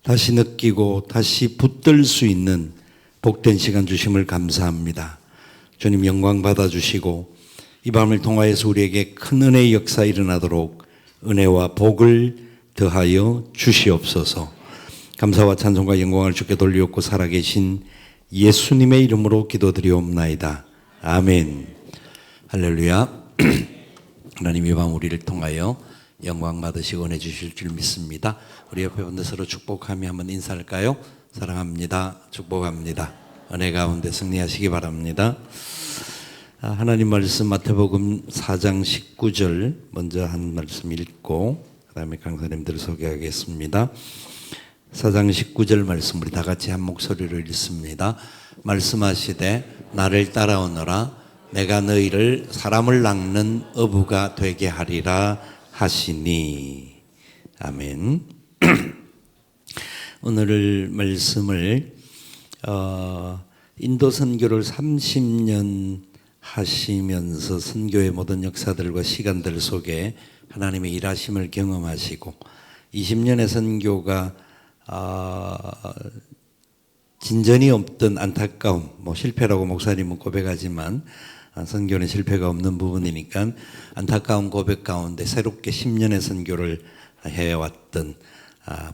다시 느끼고 다시 붙들 수 있는 복된 시간 주심을 감사합니다. 주님 영광 받아주시고 이 밤을 통하여서 우리에게 큰 은혜의 역사 일어나도록 은혜와 복을 더하여 주시옵소서. 감사와 찬송과 영광을 주께 돌리옵고 살아계신 예수님의 이름으로 기도드리옵나이다. 아멘. 할렐루야. 하나님 이 밤 우리를 통하여 영광 받으시고 은혜 주실 줄 믿습니다. 우리 옆에 분들 서로 축복하며 한번 인사할까요? 사랑합니다. 축복합니다. 은혜 가운데 승리하시기 바랍니다. 하나님 말씀 마태복음 4장 19절 먼저 한 말씀 읽고 그 다음에 강사님들을 소개하겠습니다. 4장 19절 말씀 우리 다 같이 한 목소리로 읽습니다. 말씀하시되 나를 따라오너라 내가 너희를 사람을 낚는 어부가 되게 하리라 하시니. 아멘. 오늘 말씀을 인도 선교를 30년 하시면서 선교의 모든 역사들과 시간들 속에 하나님의 일하심을 경험하시고 20년의 선교가 진전이 없던 안타까움, 실패라고 목사님은 고백하지만 선교는 실패가 없는 부분이니까 안타까운 고백 가운데 새롭게 10년의 선교를 해왔던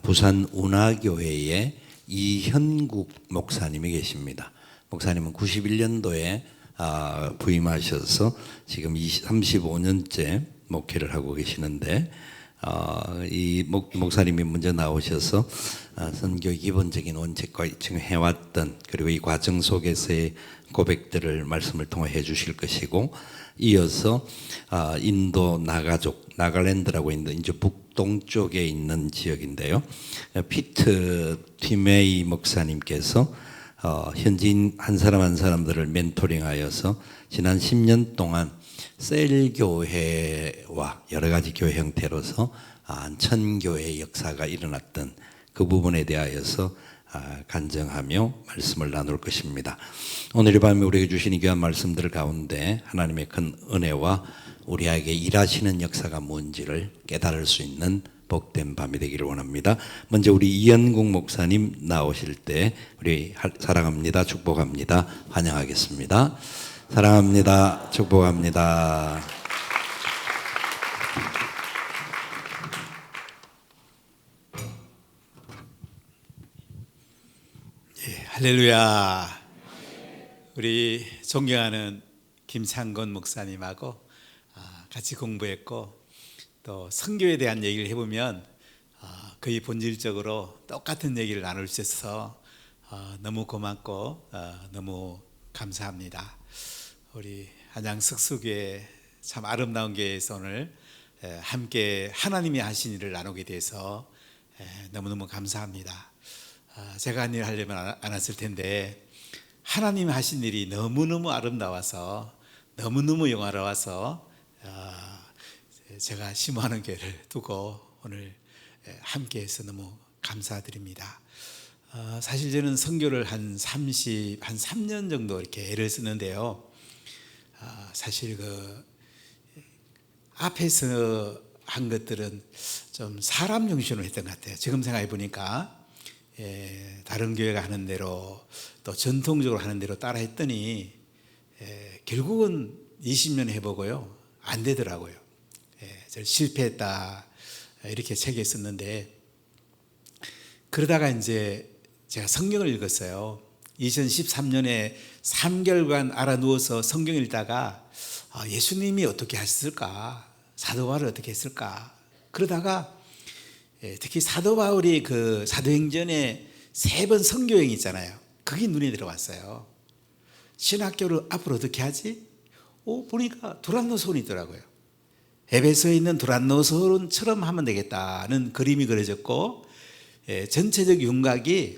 부산 운하교회의 이현국 목사님이 계십니다. 목사님은 91년도에 부임하셔서 지금 35년째 목회를 하고 계시는데 이 목사님이 먼저 나오셔서 선교의 기본적인 원칙과 지금 해왔던 그리고 이 과정 속에서의 고백들을 말씀을 통해 해주실 것이고 이어서 인도 나가족 나갈랜드라고 있는 이제 북동쪽에 있는 지역인데요. 피트 티메이 목사님께서 현지인 한 사람 한 사람들을 멘토링하여서 지난 10년 동안 셀교회와 여러 가지 교회 형태로서 안천교회의 역사가 일어났던 그 부분에 대하여서 간증하며 말씀을 나눌 것입니다. 오늘 이 밤에 우리에게 주신 이 귀한 말씀들 가운데 하나님의 큰 은혜와 우리에게 일하시는 역사가 뭔지를 깨달을 수 있는 복된 밤이 되기를 원합니다. 먼저 우리 이현국 목사님 나오실 때 우리 사랑합니다. 축복합니다. 환영하겠습니다. 사랑합니다. 축복합니다. 할렐루야. 우리 존경하는 김창건 목사님하고 같이 공부했고 또 선교에 대한 얘기를 해보면 거의 본질적으로 똑같은 얘기를 나눌 수 있어서 너무 고맙고 너무 감사합니다. 우리 한양 석수교회 참 아름다운 교회에서 오늘 함께 하나님이 하신 일을 나누게 돼서 너무너무 감사합니다. 제가 한 일 하려면 안 했을 텐데 하나님이 하신 일이 너무너무 아름다워서 너무너무 영화로워서 제가 심호하는 교회를 두고 오늘 함께해서 너무 감사드립니다. 사실 저는 선교를 한 3년 정도 이렇게 애를 쓰는데요. 사실 그 앞에서 한 것들은 좀 사람 중심으로 했던 것 같아요. 지금 생각해 보니까 다른 교회가 하는 대로 또 전통적으로 하는 대로 따라 했더니 결국은 20년 해보고요 안 되더라고요. 저를 실패했다 이렇게 책에 썼는데 그러다가 이제 제가 성경을 읽었어요. 2013년에 3개월간 알아누워서 성경 읽다가 예수님이 어떻게 하셨을까, 사도 바울을 어떻게 했을까. 그러다가 특히 사도 바울이 그 사도행전에 3번 선교행 있잖아요. 그게 눈에 들어왔어요. 신학교를 앞으로 어떻게 하지? 보니까 두란노서원이 있더라고요. 에베소에 있는 두란노서원처럼 하면 되겠다는 그림이 그려졌고 전체적 윤곽이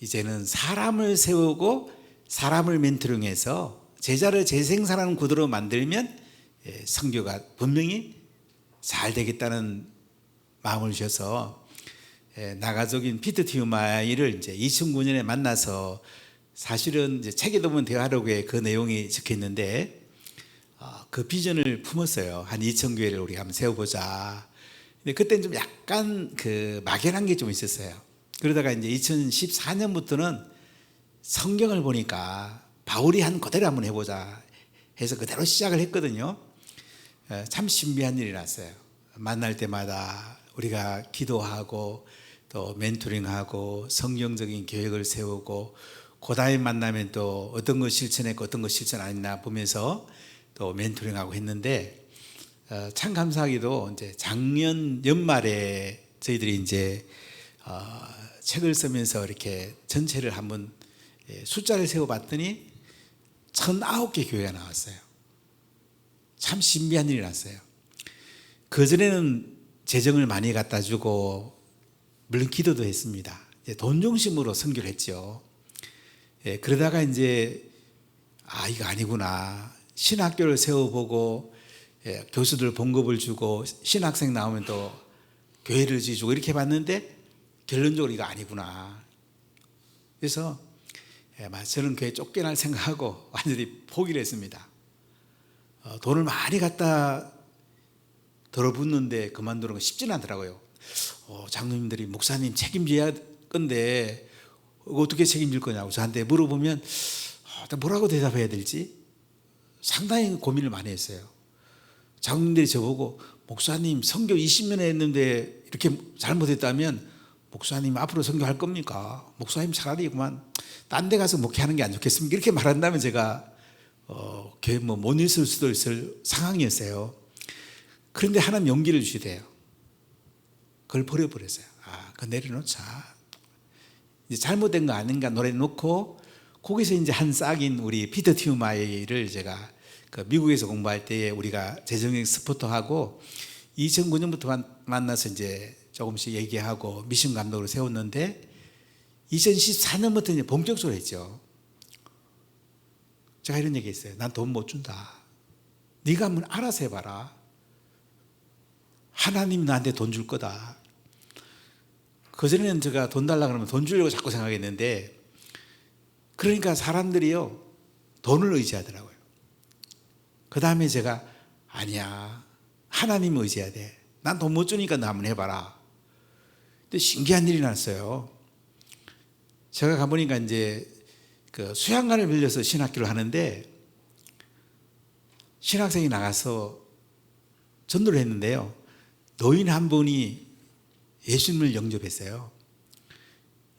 이제는 사람을 세우고 사람을 멘토링해서 제자를 재생산하는 구도로 만들면 선교가 분명히 잘 되겠다는 마음을 주셔서 나가족인 피트 티우마이를 이제 2009년에 만나서 사실은 이제 책에도 보면 대화록에 그 내용이 적혀 있는데 그 비전을 품었어요. 한 2,000교회를 우리가 한번 세워보자. 근데 그때는 좀 약간 그 막연한 게 좀 있었어요. 그러다가 이제 2014년부터는 성경을 보니까 바울이 한 그대로 한번 해보자 해서 그대로 시작을 했거든요. 참 신비한 일이 났어요. 만날 때마다 우리가 기도하고 또 멘토링하고 성경적인 계획을 세우고 그 다음에 만나면 또 어떤 거 실천했고 어떤 거 실천 안 했나 보면서 또 멘토링하고 했는데 참 감사하게도 이제 작년 연말에 저희들이 이제 책을 쓰면서 이렇게 전체를 한번 숫자를 세워봤더니 1,009개 교회가 나왔어요. 참 신비한 일이 났어요. 그전에는 재정을 많이 갖다 주고 물론 기도도 했습니다. 돈 중심으로 선교를 했죠. 그러다가 이제 이거 아니구나. 신학교를 세워보고 교수들 봉급을 주고 신학생 나오면 또 교회를 지어주고 이렇게 봤는데 결론적으로 이거 아니구나. 그래서 저는 교회 쫓겨날 생각하고 완전히 포기를 했습니다. 돈을 많이 갖다 들어붓는데 그만두는 건 쉽지는 않더라고요. 장로님들이 목사님 책임져야 건데 어떻게 책임질 거냐고 저한테 물어보면 뭐라고 대답해야 될지 상당히 고민을 많이 했어요. 장로님들이 저보고 목사님 선교 20년 했는데 이렇게 잘못했다면 목사님 앞으로 선교할 겁니까? 목사님 차라리 그만 딴 데 가서 목회하는 게 안 좋겠습니까? 이렇게 말한다면 제가 교회 못 있을 수도 있을 상황이었어요. 그런데 하나님 용기를 주시대요. 그걸 버려버렸어요. 그거 내려놓자. 이제 잘못된 거 아닌가 노래놓고 거기서 이제 한 싹인 우리 피터 티우마이를 제가 그 미국에서 공부할 때에 우리가 재정적 스포터하고 2009년부터 만나서 이제 조금씩 얘기하고 미션 감독으로 세웠는데 2014년부터 이제 본격적으로 했죠. 제가 이런 얘기 했어요. 난 돈 못 준다. 네가 한번 알아서 해봐라. 하나님이 나한테 돈 줄 거다. 그전에는 제가 돈 달라 그러면 돈 주려고 자꾸 생각했는데 그러니까 사람들이요 돈을 의지하더라고요. 그 다음에 제가 아니야 하나님 의지해야 돼. 난 돈 못 주니까 너 한번 해봐라. 근데 신기한 일이 났어요. 제가 가보니까 이제 그 수양관을 빌려서 신학교를 하는데 신학생이 나가서 전도를 했는데요. 노인 한 분이 예수님을 영접했어요.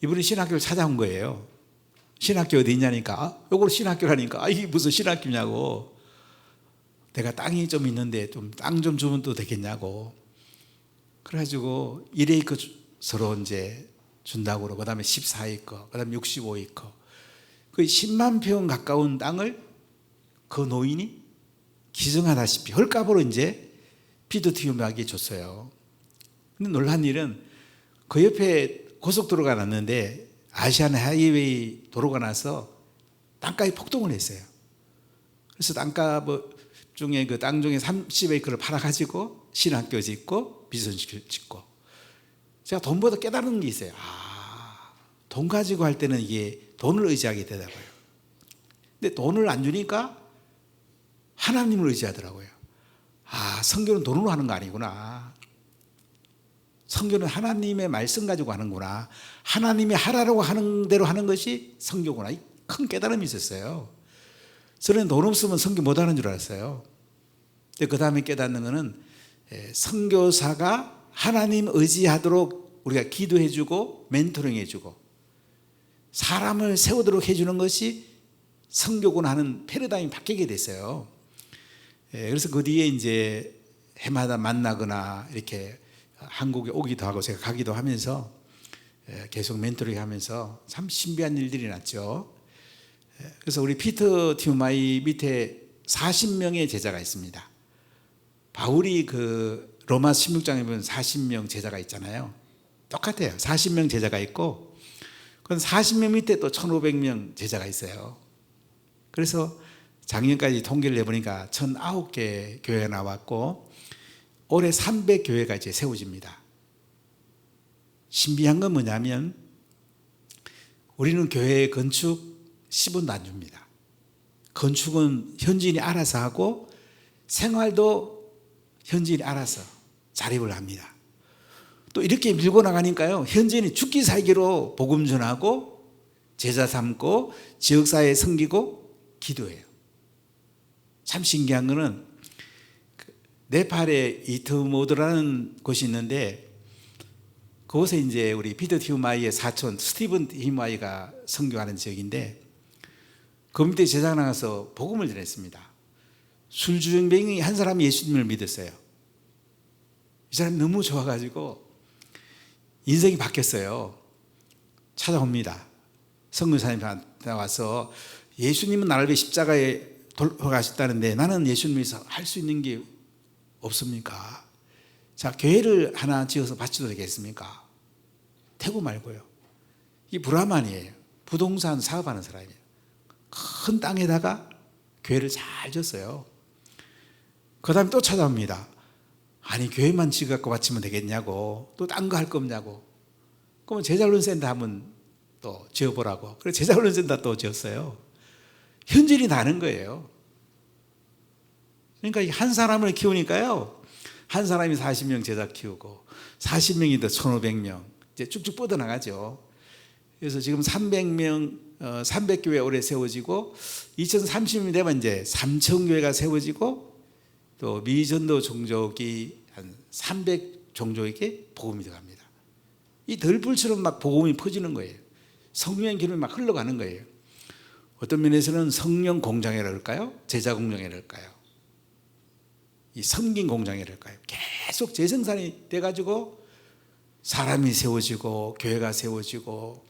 이분이 신학교를 찾아온 거예요. 신학교 어디 있냐니까 요걸 신학교라니까 이게 무슨 신학교냐고. 내가 땅이 좀 있는데 좀 땅 좀 주면 또 되겠냐고. 그래가지고 1에이커 서로 이제 준다고 그러고 그다음에 14에이커 그다음에 65에이커 그 10만 평 가까운 땅을 그 노인이 기증하다시피 헐값으로 이제 피드티움하게 줬어요. 근데 놀란 일은 그 옆에 고속도로가 났는데 아시안 하이웨이 도로가 나서 땅값이 폭등을 했어요. 그래서 땅값 중에 그 땅 중에 30에이커를 팔아가지고 신학교 짓고 비전시설 짓고 제가 돈보다 깨달은 게 있어요. 돈 가지고 할 때는 이게 돈을 의지하게 되더라고요. 근데 돈을 안 주니까 하나님을 의지하더라고요. 선교는 돈으로 하는 거 아니구나. 선교는 하나님의 말씀 가지고 하는구나. 하나님이 하라고 하는 대로 하는 것이 선교구나. 큰 깨달음이 있었어요. 저는 돈 없으면 선교 못 하는 줄 알았어요. 근데 그 다음에 깨닫는 것은 선교사가 하나님 의지하도록 우리가 기도해주고 멘토링 해주고 사람을 세우도록 해주는 것이 선교구나 하는 패러다임이 바뀌게 됐어요. 그래서 그 뒤에 이제 해마다 만나거나 이렇게 한국에 오기도 하고 제가 가기도 하면서 계속 멘토링 하면서 참 신비한 일들이 났죠. 그래서 우리 피터 티우마이 밑에 40명의 제자가 있습니다. 바울이 그 로마 16장에 보면 40명 제자가 있잖아요. 똑같아요. 40명 제자가 있고 그건 40명 밑에 또 1500명 제자가 있어요. 그래서 작년까지 통계를 해보니까 1009개 교회가 나왔고 올해 300교회가 이제 세워집니다. 신비한 건 뭐냐면 우리는 교회 건축 10원도 안 줍니다. 건축은 현지인이 알아서 하고 생활도 현지인이 알아서 자립을 합니다. 또 이렇게 밀고 나가니까요. 현지인이 죽기 살기로 복음 전하고 제자 삼고 지역사회에 섬기고 기도해요. 참 신기한 거는 네팔에 이트모드라는 곳이 있는데 그곳에 이제 우리 피터 티우마이의 사촌 스티븐 티우마이가 선교하는 지역인데 그 밑에 제자 나가서 복음을 전했습니다. 술주정뱅이 한 사람이 예수님을 믿었어요. 이 사람이 너무 좋아가지고 인생이 바뀌었어요. 찾아옵니다. 선교사님한테 와서 예수님은 나를 위해 십자가에 돌아가셨다는데 나는 예수님에서 할 수 있는 게 없습니까? 자, 교회를 하나 지어서 바쳐도 되겠습니까? 태고 말고요. 이 브라만이에요. 부동산 사업하는 사람이에요. 큰 땅에다가 교회를 잘 졌어요. 그 다음에 또 찾아옵니다. 아니 교회만 지어갖고 바치면 되겠냐고, 또 딴 거 할 거 없냐고. 그러면 제자훈련센터 한번 또 지어보라고. 그래서 제자훈련센터 또 지었어요. 현질이 나는 거예요. 그러니까 한 사람을 키우니까요, 한 사람이 40명 제자 키우고 40명이 더 1,500명 이제 쭉쭉 뻗어나가죠. 그래서 지금 300명 300교회 올해 세워지고 2030년이 되면 이제 3,000교회가 세워지고 또 미전도 종족이 한 300종족에게 복음이 들어갑니다. 이 덜불처럼 막 복음이 퍼지는 거예요. 성령의 기름이 막 흘러가는 거예요. 어떤 면에서는 성령 공장이라 할까요? 제자 공장이라 할까요? 이 섬긴 공장이라 할까요? 계속 재생산이 돼가지고 사람이 세워지고 교회가 세워지고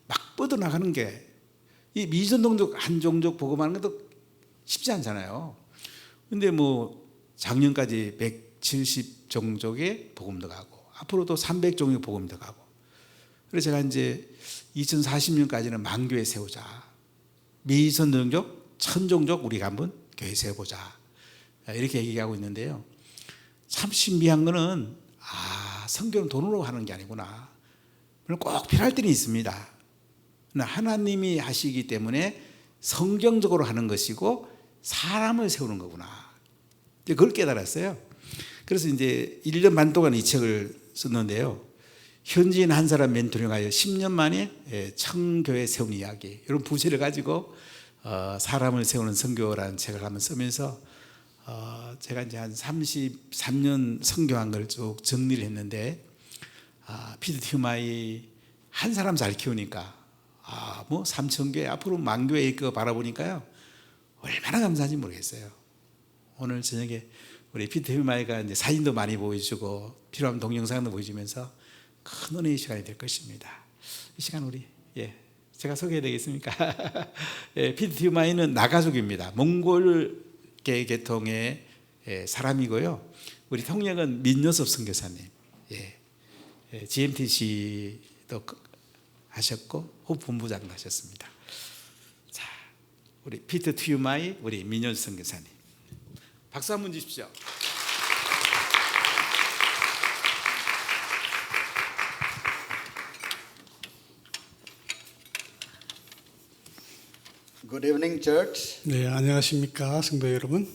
막 뻗어나가는 게, 이 미전동족 한 종족 복음하는 것도 쉽지 않잖아요. 근데 뭐 작년까지 170종족의 복음도 가고 앞으로도 300종의 복음도 가고, 그래서 제가 이제 2040년까지는 만교회 세우자, 미전동족 1,000종족 우리가 한번 교회 세워보자, 이렇게 얘기하고 있는데요. 참 신비한 거는 선교는 돈으로 하는 게 아니구나. 꼭 필요할 때는 있습니다. 하나님이 하시기 때문에 성경적으로 하는 것이고 사람을 세우는 거구나. 그걸 깨달았어요. 그래서 이제 1년 반 동안 이 책을 썼는데요. 현지인 한 사람 멘토링하여 10년 만에 청교회 세운 이야기, 이런 부제를 가지고 사람을 세우는 선교라는 책을 한번 쓰면서 제가 이제 한 33년 선교한 걸 쭉 정리를 했는데, 피터 티우마이 한 사람 잘 키우니까 뭐 3,000교회 앞으로 만교회 이거 바라보니까요 얼마나 감사한지 모르겠어요. 오늘 저녁에 우리 피터 티우마이가 이제 사진도 많이 보여주고 필요하면 동영상도 보여주면서 큰 은혜의 시간이 될 것입니다. 이 시간 우리 제가 소개해야 되겠습니까? 피터 티우마이는 나가족입니다. 몽골계 계통의 사람이고요. 우리 통역은 민요섭 선교사님, GMTC도 하셨고 호프 본부장도 하셨습니다. 자, 우리 피터 티우마이, 우리 민요섭 선교사님, 박수 한번 주십시오. Good evening, church. 네, 안녕하십니까, 성도 여러분.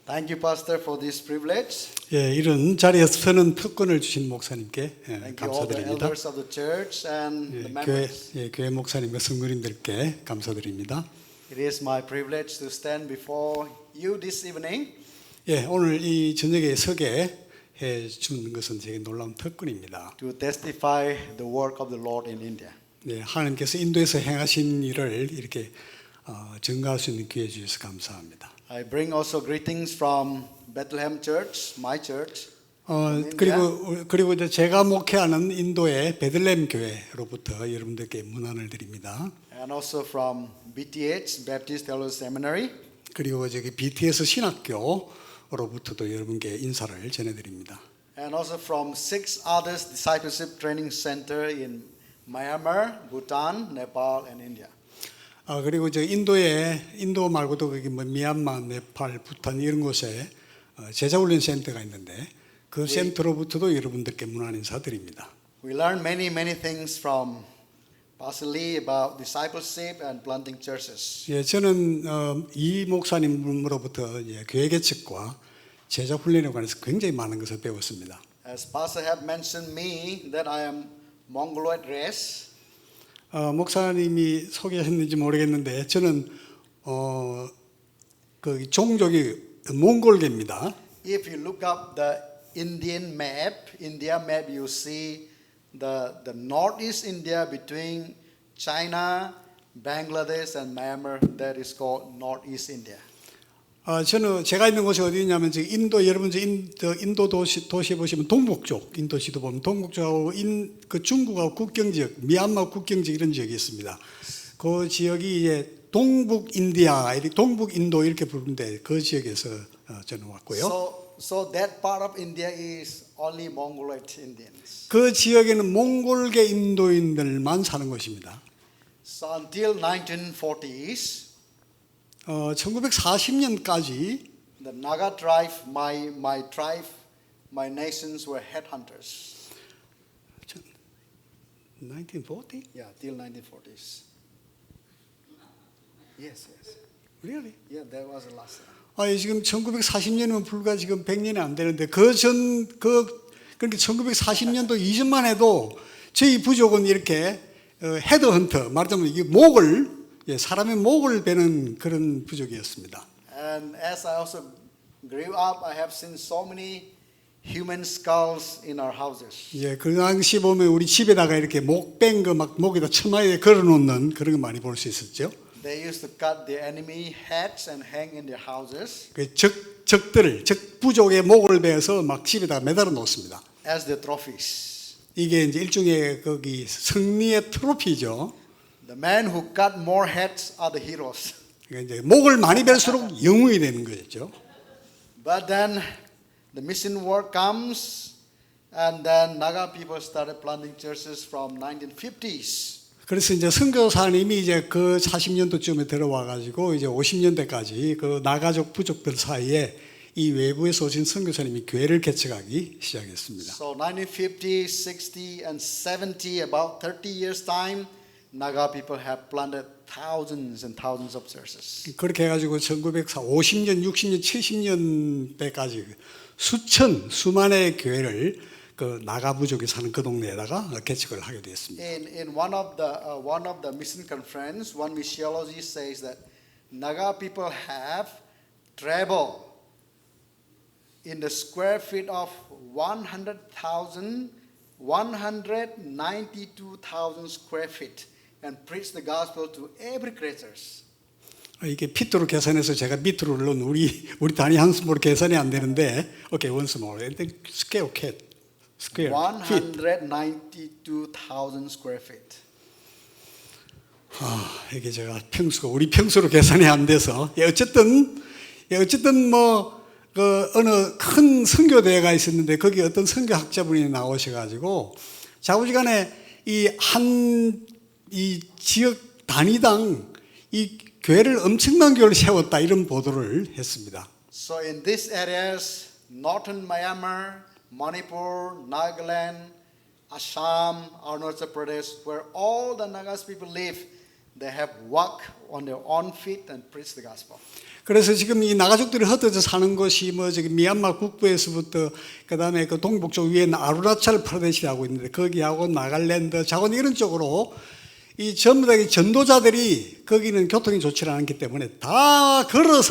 Thank you, Pastor, for this privilege. 이런 자리에서 서는 특권을 주신 목사님께 Thank you, all the 감사드립니다. elders of the church and the members. 교회 목사님과 성도님들께 감사드립니다. It is my privilege to stand before you this evening 오늘 이 저녁에 서게 해 주는 것은 제게 놀라운 특권입니다. to testify the work of the Lord in India. 하나님께서 인도에서 행하신 일을 이렇게 증거할 수 있는 기회 주셔서 감사합니다. I bring also greetings from Bethlehem Church, my church. 그리고 이제 제가 목회하는 인도의 베들레헴 교회로부터 여러분들께 문안을 드립니다. And also from BTH, Baptist Theological Seminary. 그리고 저기 BTS 신학교로부터도 여러분께 인사를 전해드립니다. And also from 6 others discipleship training center in Myanmar, Bhutan, Nepal, and India. 그리고 저 인도 말고도 거기 뭐 미얀마, 네팔, 부탄 이런 곳에 제자훈련 센터가 있는데 그 센터로부터도 여러분들께 문안 인사드립니다. We learn many things from Pastor Lee about discipleship and planting churches. 저는 이 목사님으로부터 교회 개척과 제자 훈련에 관해서 굉장히 많은 것을 배웠습니다. As Pastor have mentioned me that I am Mongoloid race. 목사님이 소개했는지 모르겠는데 저는 그 종족이 몽골계입니다. If you look up the Indian map, India map, you see the northeast India between China, Bangladesh, and Myanmar. That is called northeast India. 저는 제가 있는 곳이 어디냐면 인도 여러분 인도 도시 보시면 동북쪽 인도 지도 보면 동북쪽하고 그 중국하고 국경 지역, 미얀마 국경 지역 이런 지역이 있습니다. 그 지역이 이제 동북 인디아, 동북 인도 이렇게 부르는데 그 지역에서 저는 왔고요. So that part of India is only Mongoloid Indians. 그 지역에는 몽골계 인도인들만 사는 곳입니다. So until 1940s, 1940년까지 the Naga tribe, my tribe, my nations were headhunters. 1940? Yeah, till 1940s. Yes. Really? Yeah, that was the last time. 지금 1940년이면 불과 지금 100년이 안 되는데 그러니까 1940년도 이전만 해도 저희 부족은 이렇게 헤드헌터 말하자면 이게 사람의 목을 베는 그런 부족이었습니다. And as I also grew up, I have seen so many human skulls in our houses. 그 당시 보면 우리 집에다가 이렇게 목 뺀 거 막 목에다 처마에 걸어놓는 그런 거 많이 볼 수 있었죠. They used to cut the enemy heads and hang in their houses 적 부족의 목을 베어서 막 집에다가 매달아 놓습니다. as the trophies. 이게 이제 일종의 거기 승리의 트로피죠. The men who cut more heads are the heroes. 그러니까 이제 목을 많이 벨수록 영웅이 되는 거죠. But then the mission work comes, and then Naga people started planting churches from 1950s. 그래서 이제 선교사님이 이제 그 40년도쯤에 들어와 가지고 이제 50년대까지 그 나가족 부족들 사이에 이 외부에서 오신 선교사님이 교회를 개척하기 시작했습니다. So 1950, 60, and 70, about 30 years time, Naga people have planted thousands and thousands of churches. 그렇게 해가지고 1950년, 60년, 70년대까지 수만의 교회를 그 나가 부족이 사는 그 동네에다가 개척을 하게 됐습니다. In one of the mission conference, one missiologist says that Naga people have traveled in the square feet of 192,000 square feet and preach the gospel to every creatures. 이게 피트로 계산해서 제가 밑으로 넣은 우리 단위 한숨으로 계산이 안 되는데, okay, once more. Square feet. 192,000 square feet. 이게 제가 우리 평수로 계산이 안 돼서, 어쨌든 그 어느 큰 선교대회가 있었는데 거기 어떤 선교학자분이 나오셔가지고 자부지간에 이 지역 단위당 이 교회를 엄청난 교회를 세웠다 이런 보도를 했습니다. So in these areas, northern Myanmar, Manipur, Nagaland, Assam, Arunachal Pradesh, where all the Nagas people live, they have walked on their own feet and preached the gospel. 그래서 지금 이 나가족들이 흩어져 사는 곳이 저기 미얀마 북부에서부터 그다음에 그 동북쪽 위에는 아루나찰 프라데시라고 있는데 거기하고 나갈랜드, 자곤 이런 쪽으로 이 전부 다 전도자들이 거기는 교통이 좋지 않기 때문에 다 걸어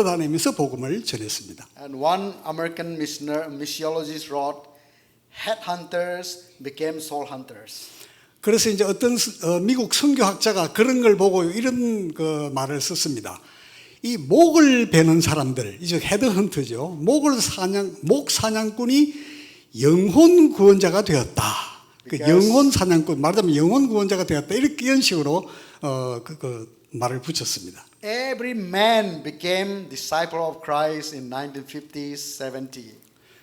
다니면서 복음을 전했습니다. And one American missiologist wrote, "Headhunters became soul hunters." 그래서 이제 어떤 미국 선교학자가 그런 걸 보고 이런 그 말을 썼습니다. 이 목을 베는 사람들, 이제 헤드헌트죠. 목 사냥꾼이 영혼 구원자가 되었다. 그 영혼 사냥꾼, 말하자면 영혼 구원자가 되었다. 이런 식으로 그 말을 붙였습니다. Every man became disciple of Christ in 1950s, 70s.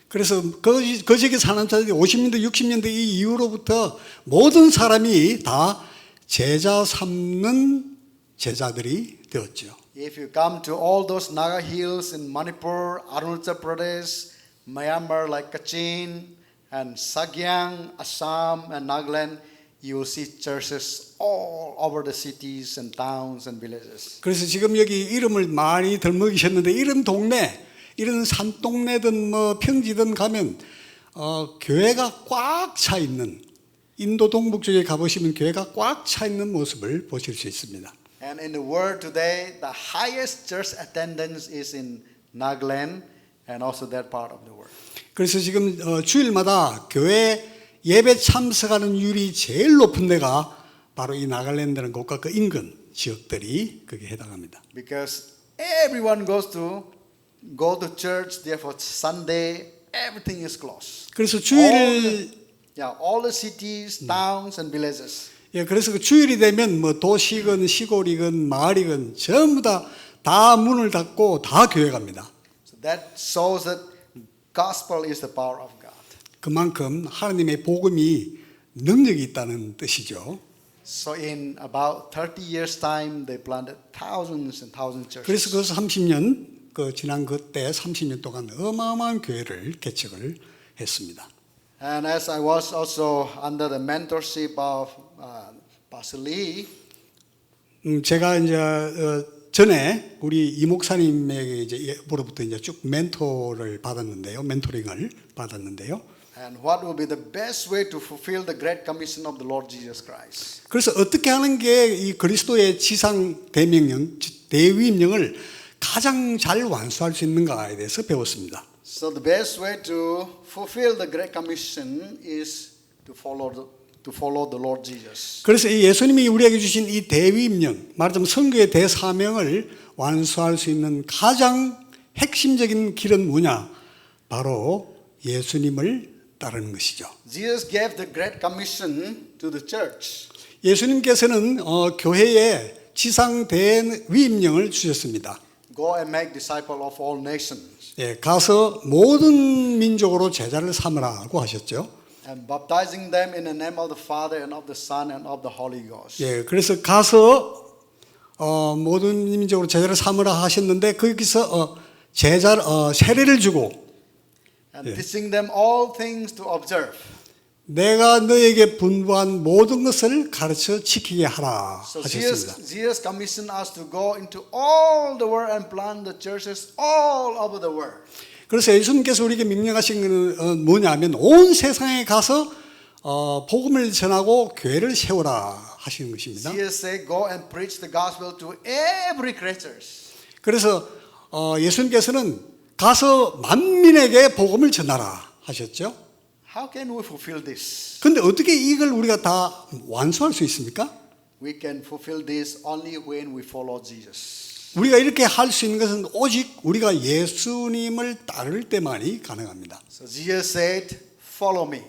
그래서 그 지역에 사는 자들이 50년대, 60년대 이 이후로부터 모든 사람이 다 제자 삼는 제자들이 되었죠. If you come to all those Naga hills in Manipur, Arunachal Pradesh, Myanmar like Kachin, and Sagyang, Assam, and Nagaland, you will see churches all over the cities and towns and villages. 그래서 지금 여기 이름을 많이 들먹이셨는데 이런 동네, 이런 산동네든 뭐 평지든 가면 교회가 꽉 차 있는 인도 동북 쪽에 가보시면 교회가 꽉 차 있는 모습을 보실 수 있습니다. And in the world today, the highest church attendance is in Nagaland and also that part of the world. 그래서 지금 주일마다 교회 예배 참석하는 율이 제일 높은 데가 바로 이 나갈랜드라는 곳과 그 인근 지역들이 거기에 해당합니다. Because everyone goes to go to church, therefore Sunday everything is closed. 그래서 주일 All the cities, towns and villages. 예, 그래서 그 주일이 되면 뭐 도시건 시골이건 마을이건 전부 다 문을 닫고 다 교회 갑니다. So that shows that gospel is the power of God. 그만큼 하나님의 복음이 능력이 있다는 뜻이죠. So in about 30 years time they planted thousands and thousands of 그래서 churches. 그 30년 지난 그때 30년 동안 어마어마한 교회를 개척을 했습니다. And as I was also under the mentorship of Pastor Lee, 제가 이제 전에 우리 이 목사님에게 이제로부터 이제 쭉 멘토링을 받았는데요. and what will be the best way to fulfill the great commission of the Lord Jesus Christ. 그래서 어떻게 하는 게 이 그리스도의 지상 대명령, 대위임령을 가장 잘 완수할 수 있는가에 대해서 배웠습니다. So the best way to fulfill the great commission is to follow the Lord Jesus. 그래서 이 예수님이 우리에게 주신 이 대위임령, 말하자면 선교의 대사명을 완수할 수 있는 가장 핵심적인 길은 뭐냐? 바로 예수님을 따르는 것이죠. Jesus gave the great commission to the church. 예수님께서는 교회에 지상 대위임령을 주셨습니다. Go and make disciples of all nations. 예, 가서 모든 민족으로 제자를 삼으라고 하셨죠. And baptizing them in the name of the Father and of the Son and of the Holy Ghost. 예, 그래서 가서 모든 민족으로 제자를 삼으라 하셨는데 거기서 세례를 주고 And teaching them all things to observe. 내가 너에게 분부한 모든 것을 가르쳐 지키게 하라 So 하셨습니다. Jesus commissioned us to go into all the world and plant the churches all over the world. 그래서 예수님께서 우리에게 명령하신 것은 뭐냐면 온 세상에 가서 복음을 전하고 교회를 세우라 하시는 것입니다. Jesus said, go and preach the gospel to every creature. 그래서 예수님께서는 가서 만민에게 복음을 전하라 하셨죠. How can we fulfill this? 그런데 어떻게 이걸 우리가 다 완수할 수 있습니까? We can fulfill this only when we follow Jesus. 우리가 이렇게 할 수 있는 것은 오직 우리가 예수님을 따를 때만이 가능합니다. So Jesus said, follow me.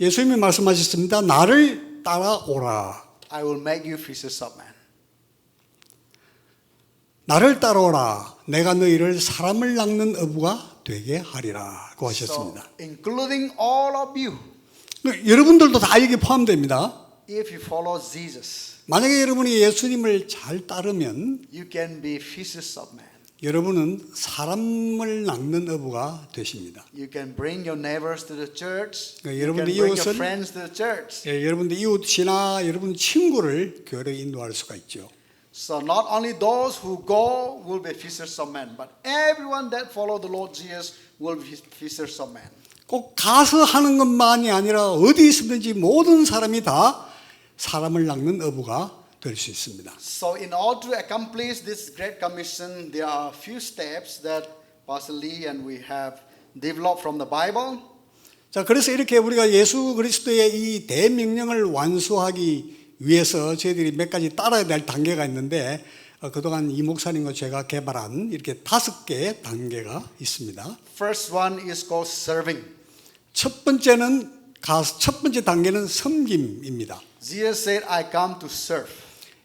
예수님이 말씀하셨습니다. 나를 따라오라. I will make you fishers of men. 나를 따라오라. 내가 너희를 사람을 낚는 어부가 되게 하리라고 하셨습니다. So, including all of you, 여러분들도 다 여기 포함됩니다. if you follow Jesus, 만약에 여러분이 예수님을 잘 따르면 you can be fishers of men. 여러분은 사람을 낚는 어부가 되십니다. You can bring your neighbors to the church. 그러니까 You can 여러분의 bring your 이웃을 friends to the church. 여러분들 이웃이나 여러분 친구를 교회로 인도할 수가 있죠. So not only those who go will be fishers of men, but everyone that follow the Lord Jesus will be fishers of men. 꼭 가서 하는 것만이 아니라 어디 있든지 모든 사람이 다 사람을 낚는 어부가 될 수 있습니다. So in order to accomplish this great commission, there are a few steps that Pastor Lee and we have developed from the Bible. 자, 그래서 이렇게 우리가 예수 그리스도의 이 대명령을 완수하기 위해서 저희들이 몇 가지 따라야 될 단계가 있는데 그동안 이 목사님과 제가 개발한 이렇게 5개의 단계가 있습니다. First one is called serving. 첫 번째 단계는 섬김입니다. Jesus said, I come to serve.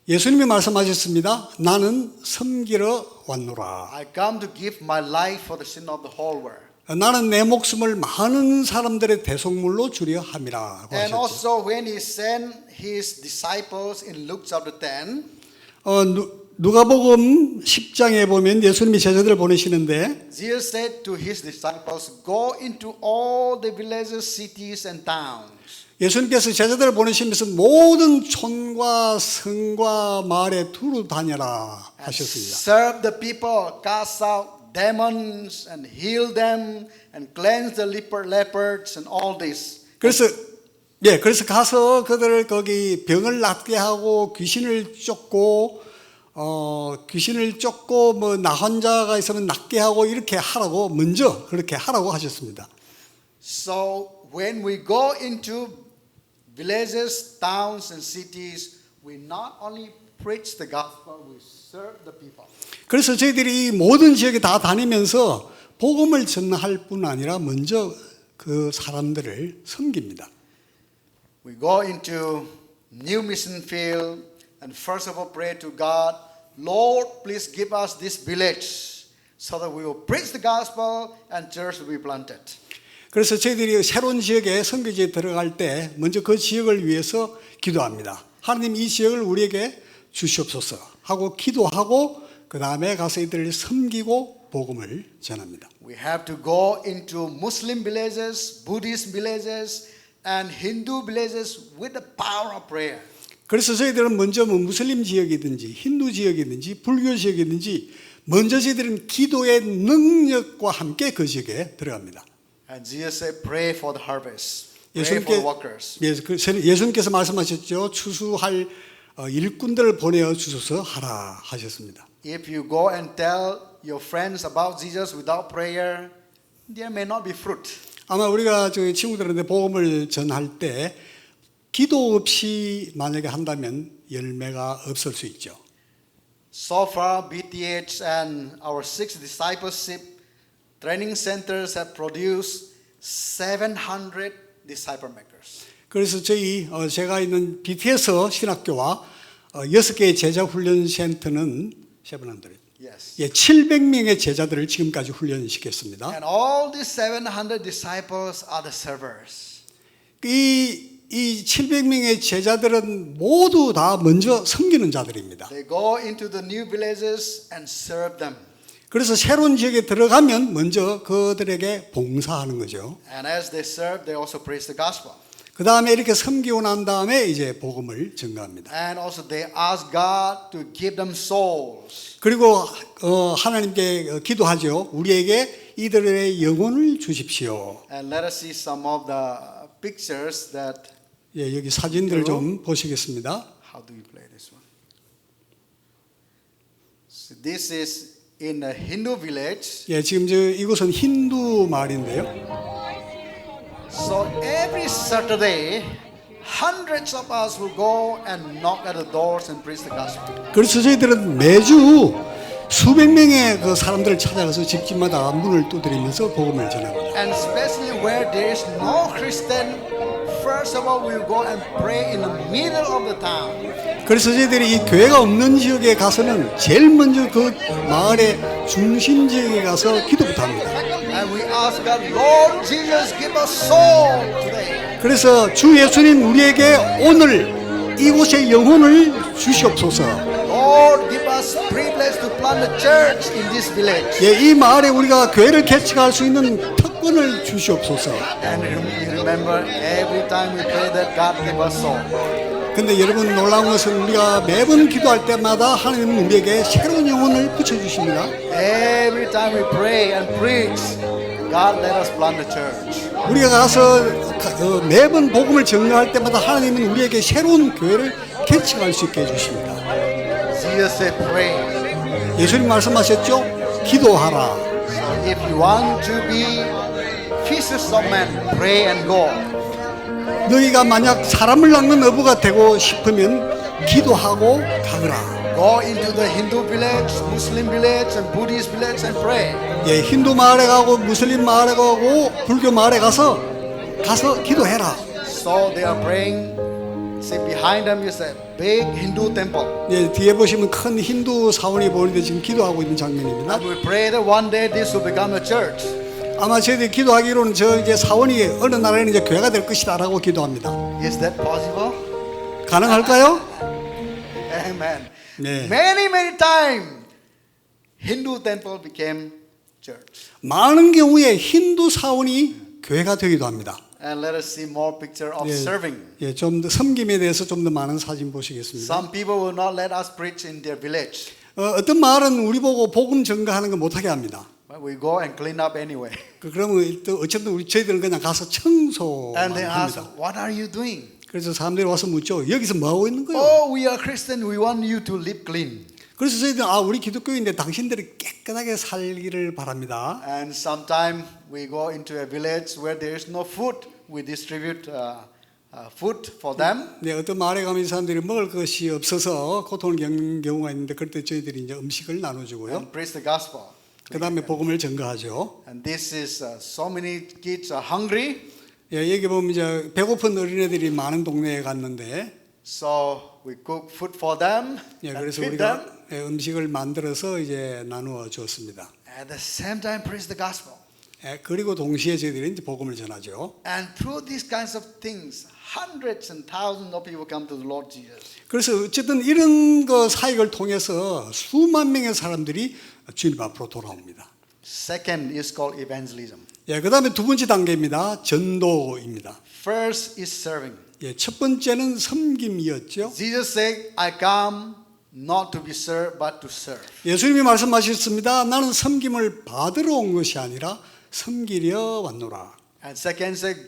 예수님이 말씀하셨습니다. 나는 섬기러 왔노라. I come to give my life for the sin of the whole world. 나는 내 목숨을 많은 사람들의 대속물로 주려 함이라고 And 하셨죠. also when he sent his disciples in Luke chapter 10, 누가복음 10장에 보면 예수님이 제자들을 보내시는데 Jesus said to his disciples, go into all the villages, cities and towns. 예수님께서 제자들을 보내시면서 모든 촌과 성과 마을에 두루 다녀라 And 하셨습니다. serve the people, cast out demons and heal them and cleanse the leopards and all this. 그래서 가서 그들을 거기 병을 낫게 하고 귀신을 쫓고 뭐 나 환자가 있으면 낫게 하고 이렇게 하라고 먼저 그렇게 하라고 하셨습니다. So when we go into villages, towns and cities, we not only preach the gospel, we serve the people. 그래서 저희들이 이 모든 지역에 다 다니면서 복음을 전할 뿐 아니라 먼저 그 사람들을 섬깁니다. We go into new mission field and first of all pray to God, Lord, please give us this village so that we will preach the gospel and church will be planted. 그래서 저희들이 새로운 지역에 선교지에 들어갈 때 먼저 그 지역을 위해서 기도합니다. 하나님 이 지역을 우리에게 주시옵소서 하고 기도하고 그 다음에 가서 이들을 섬기고 복음을 전합니다. We have to go into Muslim villages, Buddhist villages and Hindu villages with the power of prayer. 그래서 저희들은 먼저 뭐 무슬림 지역이든지 힌두 지역이든지 불교 지역이든지 먼저 저희들은 기도의 능력과 함께 그 지역에 들어갑니다. And Jesus said, pray for the harvest, pray for the workers. 예수님께서 말씀하셨죠. 추수할 일꾼들을 보내어 주소서 하라 하셨습니다. If you go and tell your friends about Jesus without prayer, there may not be fruit. 아마 우리가 저희 친구들한테 복음을 전할 때 기도 없이 만약에 한다면 열매가 없을 수 있죠. So far, BTH and our 6 discipleship training centers have produced 700 disciple makers. 그래서 제가 있는 BTS 신학교와 6개의 제자 훈련 센터는 700. Yes. 700명의 제자들을 지금까지 훈련시켰습니다. And all these 700 disciples are the servers. 이 700명의 제자들은 모두 다 먼저 섬기는 자들입니다. They go into the new villages and serve them. 그래서 새로운 지역에 들어가면 먼저 그들에게 봉사하는 거죠. And as they serve, they also preach the gospel. 그 다음에 이렇게 섬기고 난 다음에 이제 복음을 전가합니다. And also they ask God to give them souls. 그리고 하나님께 기도하죠. 우리에게 이들의 영혼을 주십시오. And let us see some of the pictures that. 예, 여기 사진들 좀 보시겠습니다. How do we play this one? So this is in a Hindu village. 예, 지금 이곳은 힌두 마을인데요. So every Saturday, hundreds of us will go and knock at the doors and preach the gospel. 그래서 저희들은 매주 수백 명의 그 사람들을 찾아가서 집집마다 문을 두드리면서 복음을 전합니다. And especially where there is no Christian, first of all we will go and pray in the middle of the town. 그래서 저희들이 이 교회가 없는 지역에 가서는 제일 먼저 그 마을의 중심 지역에 가서 기도부터 합니다. And we ask God, Lord Jesus, give us soul today. 그래서 주 예수님 우리에게 오늘 이곳의 영혼을 주시옵소서. Lord, give us privilege to plant a church in this village. 예, 이 마을에 우리가 교회를 개척할 수 있는 특권을 주시옵소서. And remember, every time we pray that God give us soul. 근데 여러분 놀라운 것은 우리가 매번 기도할 때마다 하나님은 우리에게 새로운 영혼을 붙여주십니다. Every time we pray and preach, God let us plant the church. 우리가 가서 매번 복음을 전가할 때마다 하나님은 우리에게 새로운 교회를 개척할 수 있게 해주십니다. Jesus said, pray. 예수님 말씀하셨죠? 기도하라. So if you want to be fishers of men, pray and go. 너희가 만약 사람을 낚는 어부가 되고 싶으면 기도하고 가거라. Go into the Hindu village, Muslim village, and Buddhist village and pray. 예, 힌두 마을에 가고 무슬림 마을에 가고 불교 마을에 가서 기도해라. So they are praying. See behind them is a big Hindu temple. 예, 뒤에 보시면 큰 힌두 사원이 보이는데 지금 기도하고 있는 장면입니다. And we pray that one day this will become a church. 아마 저희들이 기도하기로는 이제 사원이 어느 날에는 이제 교회가 될 것이다라고 기도합니다. Is that possible? 가능할까요? Amen. 네. Many times, Hindu temple became church. 많은 경우에 힌두 사원이 교회가 되기도 합니다. And let us see more picture of serving. 예, 좀 더 섬김에 대해서 좀 더 많은 사진 보시겠습니다. Some people will not let us preach in their village. 어떤 마을은 우리 보고 복음 전가하는 거 못하게 합니다. we go and clean up anyway. 그러면 또 어쨌든 저희들은 그냥 가서 And 청소만 they ask, 합니다. what are you doing? 그래서 사람들이 와서 묻죠. 여기서 뭐 하고 있는 거예요? Oh, we are Christian. We want you to live clean. 그래서 저희들은 우리 기독교인데 당신들이 깨끗하게 살기를 바랍니다. And sometime we go into a village where there is no food. We distribute food for them. 네, 어떤 마을에 가면 이 사람들이 먹을 것이 없어서 고통을 겪는 경우가 있는데 그럴 때 저희들이 이제 음식을 나눠주고요. And preach the gospel. 그 다음에 복음을 전가하죠. And this is so many kids are hungry. 예, 여기 보면 이제 배고픈 어린애들이 많은 동네에 갔는데, So we cook food for them 예, and 그래서 feed them. 우리가 예, 음식을 만들어서 이제 나누어 주었습니다. At the same time, preach the gospel. 예, 그리고 동시에 저희들이 이제 복음을 전하죠. And through these kinds of things, hundreds and thousands of people come to the Lord Jesus. 그래서 어쨌든 이런 거 사역을 통해서 수만 명의 사람들이 주님 앞으로 돌아옵니다. Second is called evangelism. 예, 그 다음에 두 번째 단계입니다. 전도입니다. First is serving. 예, 첫 번째는 섬김이었죠. Jesus said, I come not to be served, but to serve. 예수님이 말씀하셨습니다. 나는 섬김을 받으러 온 것이 아니라 섬기려 왔노라. And second said,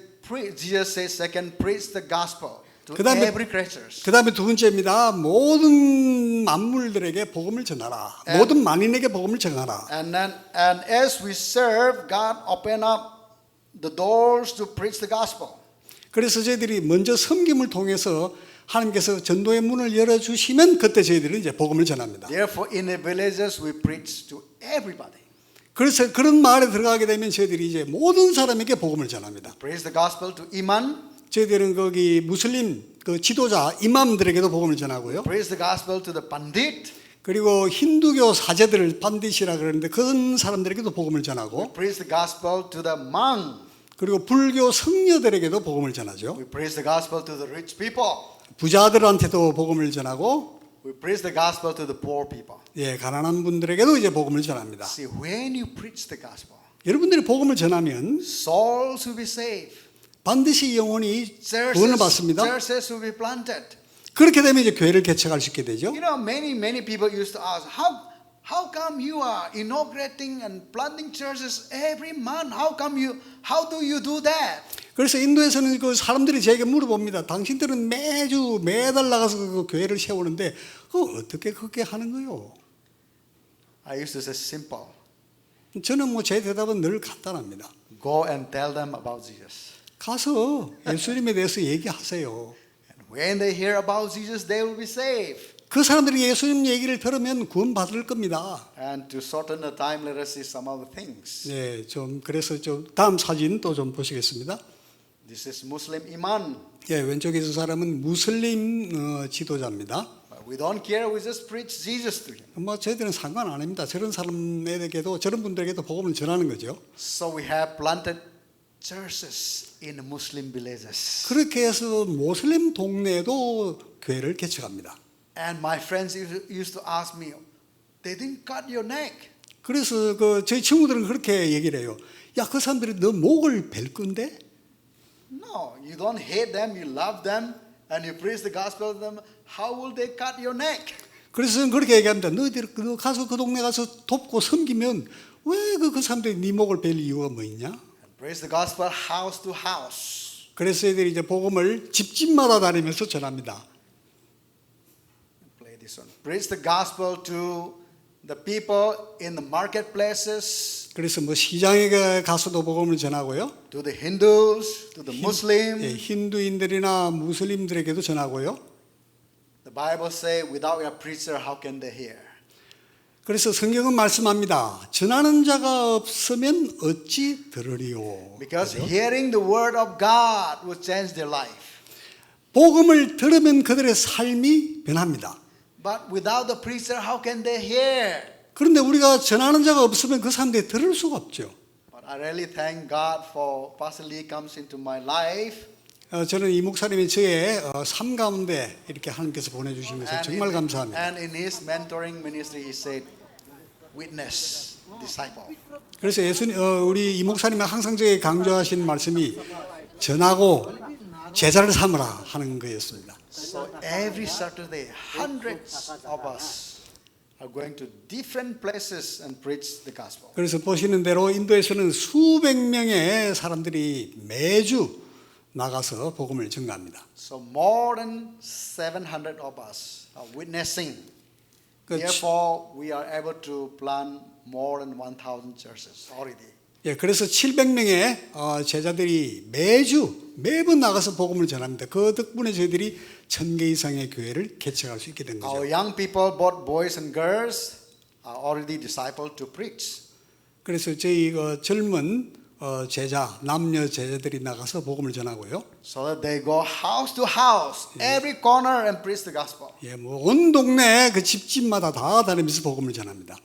Jesus said, second, preach the gospel to 그다음에- every creature. 그 다음에 두 번째입니다. 모든 만물들에게 복음을 전하라. 모든 만인에게 복음을 전하라. And as we serve, God open up the doors to preach the gospel. 그래서 저희들이 먼저 섬김을 통해서 하나님께서 전도의 문을 열어주시면 그때 저희들은 이제 복음을 전합니다. Therefore, in the villages, we preach to everybody. 그래서 그런 마을에 들어가게 되면 저희들이 이제 모든 사람에게 복음을 전합니다. Preach the gospel to imam. 저희들은 거기 무슬림 그 지도자 이맘들에게도 복음을 전하고요. Preach the gospel to the pandit. 그리고 힌두교 사제들을 반디시라 그러는데 그런 사람들에게도 복음을 전하고, Preach the gospel to the monk. 그리고 불교 성녀들에게도 복음을 전하죠. We preach the gospel to the rich people. 부자들한테도 복음을 전하고, We preach the gospel to the poor people. 예, 가난한 분들에게도 이제 복음을 전합니다. See, when you preach the gospel, 여러분들이 복음을 전하면 souls will be saved. 반드시 영혼이 구원을 받습니다. Churches will be planted. 그렇게 되면 이제 교회를 개척할 수 있게 되죠. You know, many people used to ask, how come you are inaugurating and planting churches every month? How do you do that? 그래서 인도에서는 그 사람들이 저에게 물어봅니다. 당신들은 매달 나가서 그 교회를 세우는데 어떻게 그렇게 하는 거요? I used to say simple. 저는 뭐 제 대답은 늘 간단합니다. Go and tell them about Jesus. 가서 예수님에 대해서 얘기하세요. And when they hear about Jesus, they will be saved. 그 사람들이 예수님 얘기를 들으면 구원 받을 겁니다. And to shorten the time, let us see some other things. 네, 좀 그래서 좀 다음 사진 또 좀 보시겠습니다. This is Muslim imam. 예, 왼쪽에 이 사람은 무슬림 지도자입니다. But we don't care. We just preach Jesus to him. 뭐 저희들은 상관 안 합니다. 저런 사람에게도 저런 분들에게도 복음을 전하는 거죠. So we have planted churches in Muslim villages. 그렇게 해서 모슬림 동네에도 교회를 개척합니다. And my friends used to ask me, they didn't cut your neck. 그래서 그 저희 친구들은 그렇게 얘기를 해요. 야, 그 사람들이 너 목을 벨 건데? No, you don't hate them, you love them, and you preach the gospel to them. How will they cut your neck? 그래서 저는 그렇게 얘기합니다. 너 가서 그 동네 가서 돕고 섬기면 왜 그 사람들이 네 목을 벨 이유가 뭐 있냐? And preach the gospel house to house. 그래서 애들이 이제 복음을 집집마다 다니면서 전합니다. Play this one. Preach the gospel to the people in the marketplaces, 그래서 뭐 시장에 가서도 복음을 전하고요. to the Hindus, to the Muslims. 예, 힌두인들이나 무슬림들에게도 전하고요. The Bible says, without a preacher, how can they hear? 그래서 성경은 말씀합니다. 전하는 자가 없으면 어찌 들으리요. Because hearing the word of God will change their life. 복음을 들으면 그들의 삶이 변합니다. But without the preacher, how can they hear? 그런데 우리가 전하는 자가 없으면 그 사람들이 들을 수가 없죠. But I really thank God for Pastor Lee comes into my life. 저는 이 목사님이 저의 삶 가운데 이렇게 하나님께서 보내주시면서 정말 감사합니다. And in his mentoring ministry, he said, witness, disciple. 그래서 우리 이 목사님이 항상 저에게 강조하신 말씀이 전하고 제자를 삼으라 하는 거였습니다. So every Saturday, hundreds of us are going to different places and preach the gospel. 그래서 보시는 대로 인도에서는 수백 명의 사람들이 매주 나가서 복음을 전가합니다. So more than 700 of us are witnessing. Therefore, we are able to plant more than 1,000 churches already. 예, 그래서 700명의 제자들이 매번 나가서 복음을 전합니다. 그 덕분에 저희들이 1,000개 이상의 교회를 개척할 수 있게 된 거죠. Our young people, both boys and girls, are already discipled to preach. 그래서 저희 젊은 제자, 남녀 제자들이 나가서 복음을 전하고요. So that they go house to house, every corner and preach the gospel. 예, 온 동네 그 집집마다 다 다니면서 복음을 전합니다.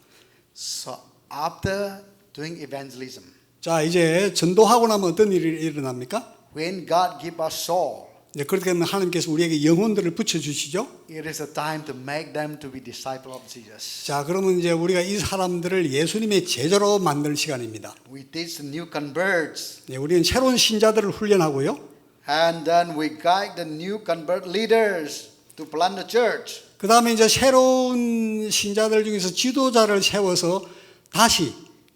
So after doing evangelism, 자, 이제 전도하고 나면 어떤 일이 일어납니까? when God give us soul, 네, 그렇게 하면 하나님께서 우리에게 영혼들을 붙여주시죠. it is a time to make them to be disciple of Jesus. 자, 그러면 이제 우리가 이 사람들을 예수님의 제자로 만들 시간입니다. We teach the new converts, 네, 우리는 새로운 신자들을 훈련하고요. and then we guide the new convert leaders to plant the church. 그 다음에 이제 새로운 신자들 중에서 지도자를 세워서 다시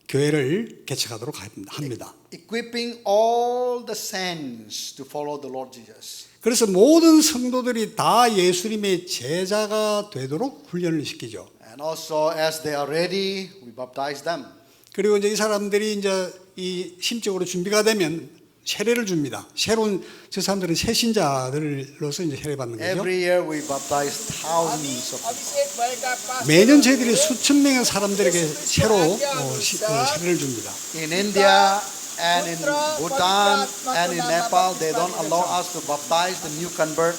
교회를 개척하도록 합니다. Equipping all the saints to follow the Lord Jesus. 그래서 모든 성도들이 다 예수님의 제자가 되도록 훈련을 시키죠. And also, as they are ready, we baptize them. 그리고 이제 이 사람들이 이제 이 심적으로 준비가 되면 세례를 줍니다. 새로운 저 사람들은 새 신자들로서 이제 세례 받는 거죠. Every year we baptize thousands of people. 매년 저희들이 수천 명의 사람들에게 새로 세례를 줍니다. In India and in Bhutan and in Nepal, they don't allow us to baptize the new convert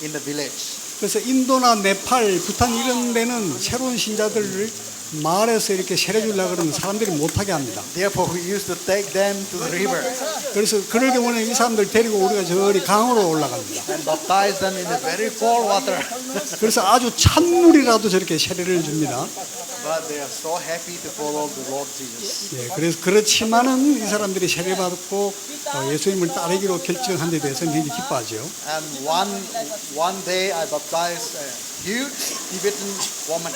in the village. 그래서 인도나 네팔, 부탄 이런 데는 새로운 신자들을 마을에서 이렇게 세례 주려고 그러면 사람들이 못하게 합니다. Therefore, we used to take them to the river 그래서 그럴 경우는 이 사람들 데리고 우리가 저리 강으로 올라갑니다. and baptize them in the very cold water. 그래서 아주 찬물이라도 저렇게 세례를 줍니다. But they are so happy to follow the Lord Jesus. 예, 그래서 그렇지만은 이 사람들이 세례 받고 예수님을 따르기로 결정한 데 대해서는 굉장히 기뻐하죠. And one day I baptized a huge Tibetan woman.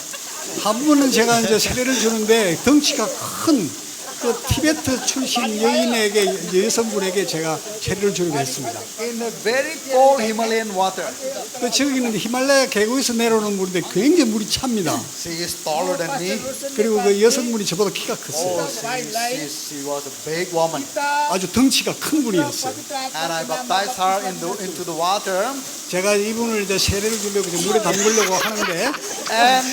한 번은 제가 이제 세례를 주는데 덩치가 큰 그 티베트 출신 여인에게 여성분에게 제가 세례를 주기로 했습니다. In the very cold Himalayan water. 그 저기는 히말라야 계곡에서 내려오는 물인데 굉장히 물이 찹니다. She is taller than me. 그리고 그 여성분이 저보다 키가 컸어요. She was a big woman. 아주 덩치가 큰 분이었어요. And I baptized her into the water. 제가 이분을 이제 세례를 주려고 이제 물에 담그려고 하는데 And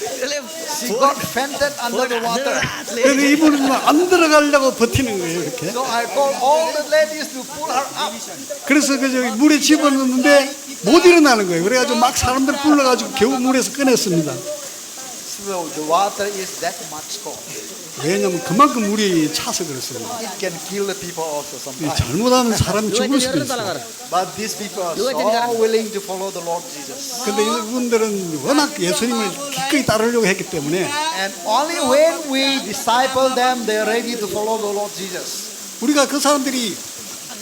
she got fainted under the water. 그래서 이분은 안 들어가려고 버티는 거예요, 이렇게. So I called all the ladies to pull her up. 그래서 그 저기 물에 집어넣는데 못 일어나는 거예요. 그래가지고 막 사람들 불러가지고 겨우 물에서 꺼냈습니다. So the water is that much cold. 왜냐하면 그만큼 물이 차서 그렇습니다. It can kill the people also sometimes. 잘못하면 사람이 죽을 수도 있어요. But these people are so willing to follow the Lord Jesus. 근데 이분들은 워낙 예수님을 기꺼이 따르려고 했기 때문에 And only when we disciple them, they are ready to follow the Lord Jesus. 우리가 그 사람들이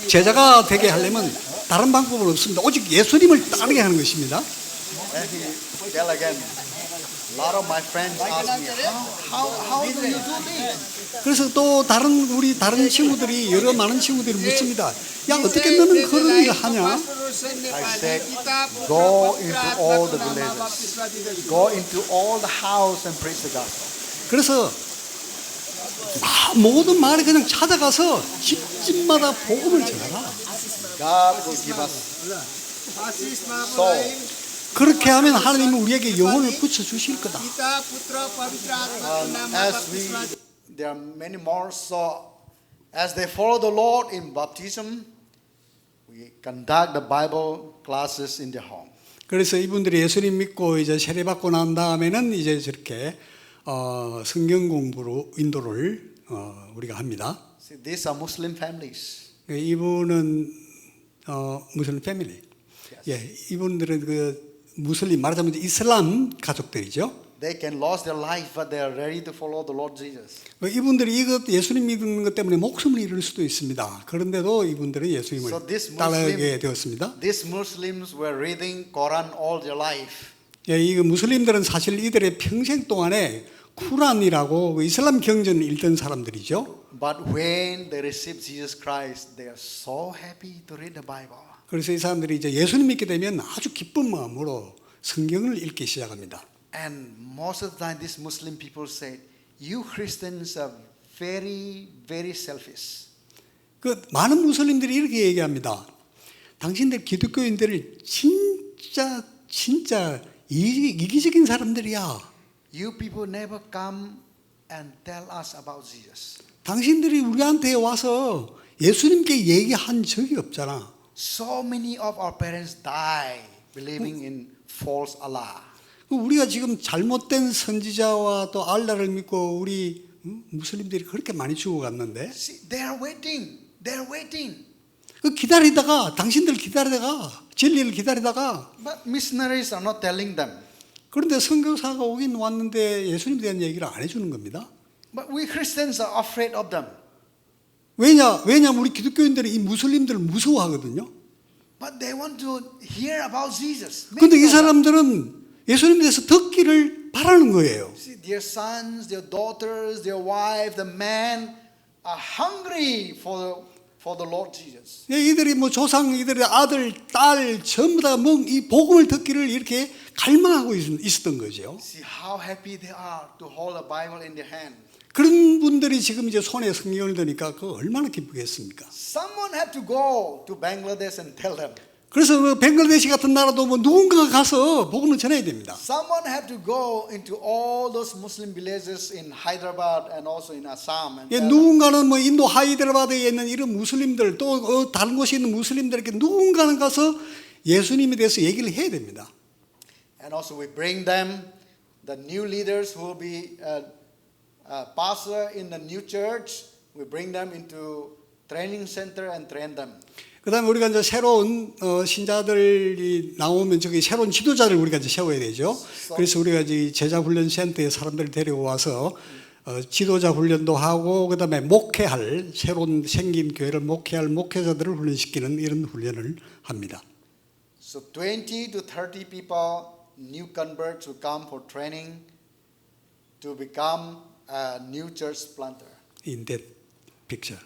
제자가 되게 하려면 다른 방법은 없습니다. 오직 예수님을 따르게 하는 것입니다. And he tell again. A lot of my friends ask me, how do you do this? 그래서 또 우리 다른 친구들이 여러 많은 친구들이 묻습니다. 야, 어떻게 너는 그런 일을 하냐? I said, go into all the villages, go into all the house and preach the gospel. 그래서 모든 마을에 그냥 찾아가서 집집마다 복음을 전하라. God will give us soul. 그렇게 하면 하나님은 우리에게 영혼을 붙여 주실 거다. There are many more. So, as they follow the Lord in baptism, we conduct the Bible classes in their home. 그래서 이분들이 예수님 믿고 이제 세례 받고 난 다음에는 이제 저렇게 성경 공부로 인도를 우리가 합니다. See, these are Muslim families. 이분은 무슬림 패밀리. 예, 이분들은 그 무슬림 말하자면 이슬람 가족들이죠. They can lose their life, but they are ready to follow the Lord Jesus. 이분들이 이것 예수님 믿는 것 때문에 목숨을 잃을 수도 있습니다. 그런데도 이분들은 예수님을 따르게 되었습니다. These Muslims were reading Quran all their life. 예, 이 무슬림들은 사실 이들의 평생 동안에 쿠란이라고 그 이슬람 경전을 읽던 사람들이죠. But when they receive Jesus Christ, they are so happy to read the Bible. 그래서 이 사람들이 이제 예수님 믿게 되면 아주 기쁜 마음으로 성경을 읽기 시작합니다. And most of the time, these Muslim people said, "You Christians are very, very selfish." 그 많은 무슬림들이 이렇게 얘기합니다. 당신들 기독교인들을 진짜 이기적인 사람들이야. You people never come and tell us about Jesus. 당신들이 우리한테 와서 예수님께 얘기한 적이 없잖아. So many of our parents die believing in false Allah. 우리가 지금 잘못된 선지자와 또 알라를 믿고 우리 무슬림들이 그렇게 많이 죽어갔는데 See, they are waiting. They are waiting. 그 기다리다가 당신들 기다리다가 진리를 기다리다가 But missionaries are not telling them. 그런데 선교사가 오긴 왔는데 예수님에 대한 얘기를 안 해주는 겁니다. But we Christians are afraid of them. 왜냐하면 우리 기독교인들이 이 무슬림들을 무서워하거든요. But they want to hear about Jesus. 그런데 이 Many of them. 사람들은 예수님에 대해서 듣기를 바라는 거예요. See, their sons, their daughters, their wife, the men are hungry for the Lord Jesus. 이들이 뭐 조상, 이들의 아들, 딸 전부 다 이 복음을 듣기를 이렇게 갈망하고 있었던 거죠. See how happy they are to hold a Bible in their hand. 그런 분들이 지금 이제 손에 성경을 드니까 그 얼마나 기쁘겠습니까? Someone had to go to Bangladesh and tell them. 그래서 그 벵글라데시 같은 나라도 뭐 누군가가 가서 복음을 전해야 됩니다. Someone had to go into all those Muslim villages in Hyderabad and also in Assam. And 예, tell them. 누군가는 뭐 인도 하이드라바드에 있는 이런 무슬림들 또 다른 곳에 있는 무슬림들에게 누군가는 가서 예수님에 대해서 얘기를 해야 됩니다. And also we bring them the new leaders who will be pastor in the new church. We bring them into training center and train them. 그다음에 우리가 이제 새로운 신자들이 나오면 저기 새로운 지도자를 우리가 이제 세워야 되죠. 그래서 우리가 이제 제자 훈련 센터에 사람들을 데려와서 지도자 훈련도 하고 그다음에 목회할 새로운 생긴 교회를 목회할 목회자들을 훈련시키는 이런 훈련을 합니다. So 20 to 30 people, new converts who come for training to become a new church planter. In that picture.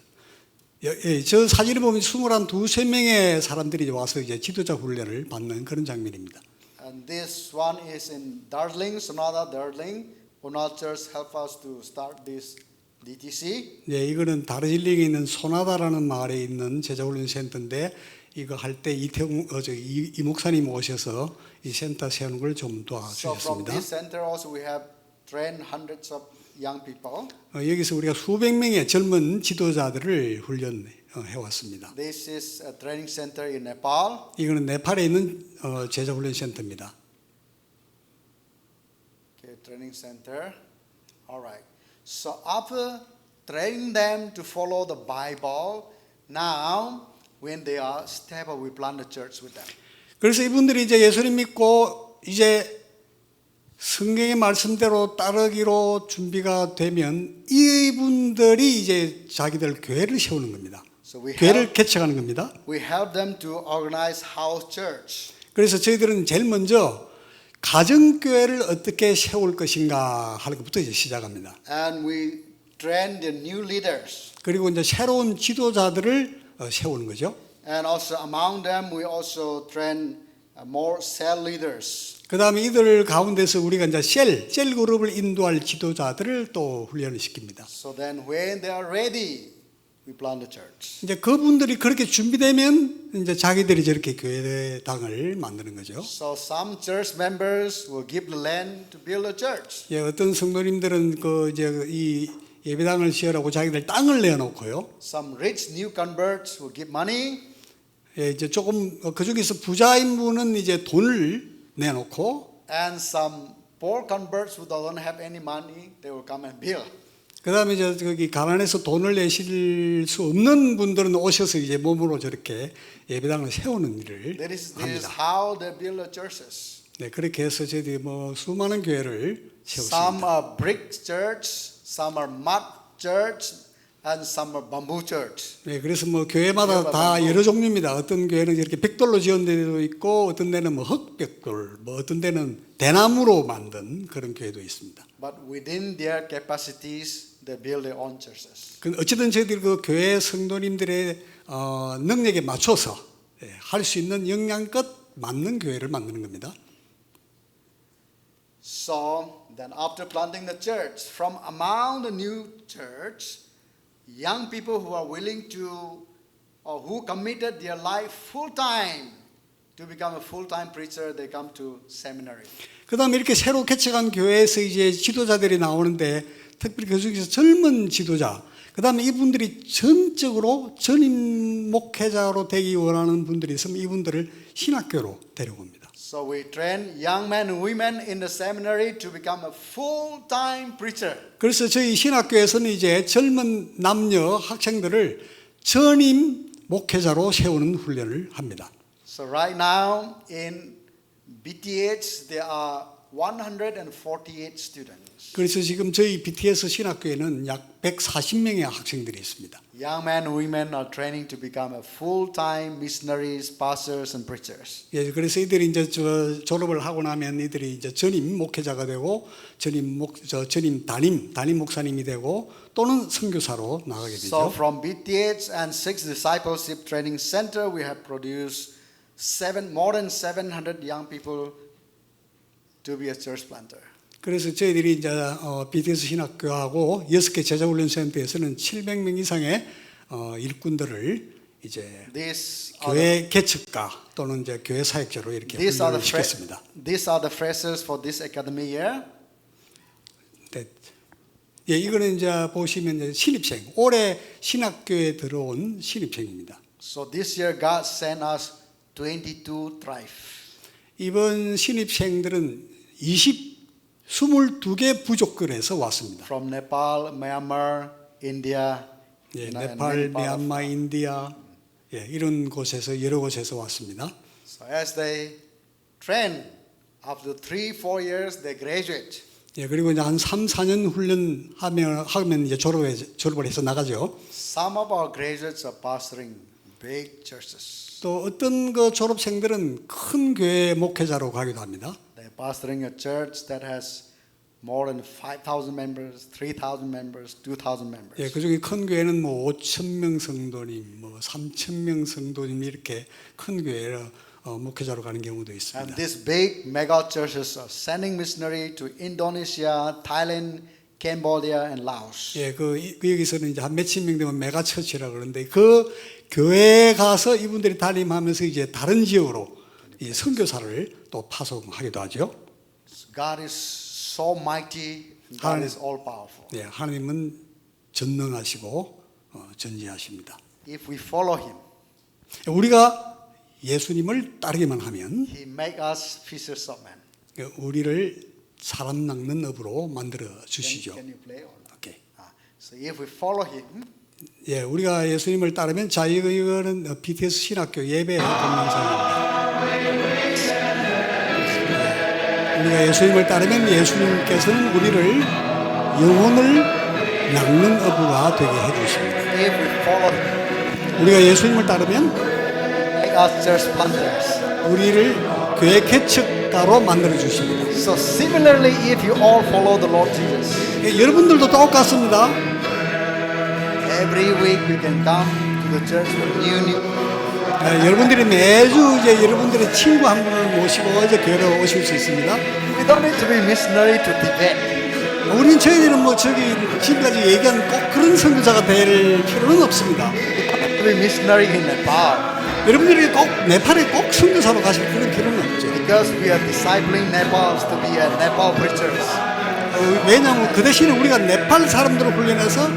저 사진을 보면 22명의 사람들이 와서 이제 지도자 훈련을 받는 그런 장면입니다. And this one is in Darjeeling, Sonada, Darjeeling. Onal Church helped us to start this DTC. 예, 이거는 다르질링에 있는 소나다라는 마을에 있는 제자훈련 센터인데 이거 할 때 이 목사님 오셔서 이 센터 세우는 걸 좀 So from 도와주셨습니다. this center also we have trained hundreds of young people. 여기서 우리가 수백 명의 젊은 지도자들을 훈련해 왔습니다. This is a training center in Nepal. 이거는 네팔에 있는 제자훈련 센터입니다. Okay, training center. All right. So after training them to follow the Bible, now when they are stable, we plant the church with them. 그래서 이분들이 이제 예수님 믿고 이제 성경의 말씀대로 따르기로 준비가 되면 이분들이 이제 자기들 교회를 세우는 겁니다. So we 교회를 개척하는 겁니다. help them to organize house church. 그래서 저희들은 제일 먼저 가정교회를 어떻게 세울 것인가 하는 것부터 이제 시작합니다. And we train the new leaders. 그리고 이제 새로운 지도자들을 세우는 거죠. And also among them, we also train more cell leaders. 그 다음에 이들 가운데서 우리가 이제 셀 그룹을 인도할 지도자들을 또 훈련을 시킵니다. So then when they are ready, we plant the church. 이제 그분들이 그렇게 준비되면 이제 자기들이 저렇게 교회당을 만드는 거죠. So some church members will give the land to build a church. 예, 어떤 성도님들은 그 이제 이 예배당을 지으라고 자기들 땅을 내놓고요. Some rich new converts will give money. 예, 이제 조금 그 중에서 부자인 분은 이제 돈을 내놓고, And some poor converts who don't have any money, they will come and build. 그다음에 이제 거기 가난해서 돈을 내실 수 없는 분들은 오셔서 이제 몸으로 저렇게 예배당을 세우는 일을 This is 합니다. how they build the churches. 네, 그렇게 해서 저희들이 뭐 수많은 교회를 Some 세웠습니다. are brick church, some are mud church, and some are bamboo church. 네, 그래서 뭐 교회마다 다 여러 종류입니다. 어떤 교회는 이렇게 벽돌로 지은 데도 있고, 어떤 데는 뭐 흙벽돌, 뭐 어떤 데는 대나무로 만든 그런 교회도 있습니다. But within their capacities, they build their own churches. 어쨌든 저희들이 그 교회 성도님들의 능력에 맞춰서 할 수 있는 영양껏 맞는 교회를 만드는 겁니다. So then after planting the church, from among the new church, young people who are willing to, or who committed their life full time to become a full-time preacher, they come to seminary. 그다음에 이렇게 새로 개척한 교회에서 이제 지도자들이 나오는데 특별히 그 중에서 젊은 지도자, 그다음에 이분들이 전적으로 전임 목회자로 되기 원하는 분들이 있으면 이분들을 신학교로 데려옵니다. So we train young men and women in the seminary to become a full-time preacher. 그래서 저희 신학교에서는 이제 젊은 남녀 학생들을 전임 목회자로 세우는 훈련을 합니다. So right now in BTH there are 148 students. 그래서 지금 저희 BTS 신학교에는 약 140명의 학생들이 있습니다. Young men and women are training to become a full-time missionaries, pastors and preachers. 예, 그래서 이들이 이제 졸업을 하고 나면 이들이 이제 전임 목회자가 되고 전임 담임 목사님이 되고 또는 선교사로 나가게 되죠. So from BTH and 6 discipleship training center we have produced more than 700 young people to be a church planter. 그래서 저희들이 이제 BTS 신학교하고 6개 제자훈련센터에서는 700명 이상의 일꾼들을 이제 교회 개척가 또는 이제 교회 사역자로 이렇게 훈련을 시켰습니다. These are the freshers for this academic year. 네. 예, 이거는 이제 보시면 이제 신입생, 올해 신학교에 들어온 신입생입니다. So this year God sent us 22 tribes. 이번 신입생들은 22개 부족들에서 왔습니다. From Nepal, Myanmar, India, 예, and 네팔, many part of- 미얀마, 인디아 예, 이런 곳에서 여러 곳에서 왔습니다. So as they train, after 3-4 years, they graduate. 예, 그리고 이제 한 3-4년 훈련하면 이제 졸업을 해서 나가죠. Some of our graduates are pastoring big churches. 또 어떤 그 졸업생들은 큰 교회 목회자로 가기도 합니다. They're pastoring a church that has more than 5,000 members, 3,000 members, 2,000 members. 예, 그중에 큰 교회는 뭐 5,000명 성도님, 뭐 3,000명 성도님 이렇게 큰 교회를 목회자로 가는 경우도 And 있습니다. these big mega churches are sending missionary to Indonesia, Thailand, Cambodia, and Laos. 예, 그 여기서는 이제 한 몇천 명 되면 메가처치라 그러는데 그 교회에 가서 이분들이 담임하면서 이제 다른 지역으로 이 선교사를 또 파송하기도 하죠. God is so mighty. God is all powerful. 예, 하나님은 전능하시고 전지하십니다. If we follow Him, 우리가 예수님을 따르기만 하면 He make us fishers of men. 우리를 사람 낚는 업으로 만들어 주시죠. Can you play? Or not? 오케이. So if we follow Him, 예, 우리가 예수님을 따르면 자 이거는 BTS 신학교 예배 동영상입니다. 우리가 예수님을 따르면 예수님께서는 우리를 영혼을 낚는 어부가 되게 해주십니다. if we follow Him, 우리가 예수님을 따르면 make us church planters. 우리를 교회 개척가로 만들어 주십니다. So similarly, if you all follow the Lord Jesus, 예, 여러분들도 똑같습니다. every week you can come to the church for new. 예, 여러분들이 매주 이제 여러분들의 친구 한 분을 모시고 이제 교회로 오실 수 있습니다. We don't need to be missionary to Tibet. 우리는 저희들은 뭐 저기 지금까지 얘기한 꼭 그런 선교사가 될 필요는 없습니다. To be missionary in Nepal, 여러분들이 꼭 네팔에 꼭 선교사로 가실 그런 필요는 없죠. because we are discipling Nepals to be a Nepal preachers. 왜냐하면 그 대신에 우리가 네팔 사람들을 훈련해서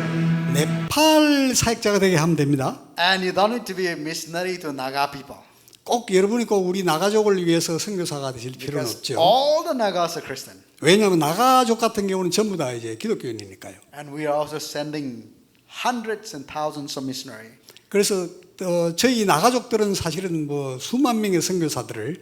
네팔 사역자가 되게 하면 됩니다. And you don't need to be a missionary to Naga people, 꼭 여러분이 꼭 우리 나가족을 위해서 선교사가 되실 필요는 because 없죠. all the Nagas are Christian. 왜냐하면 나가족 같은 경우는 전부 다 이제 기독교인이니까요. And we are also sending hundreds and thousands of missionaries. 그래서 저희 나가족들은 사실은 뭐 수만 명의 선교사들을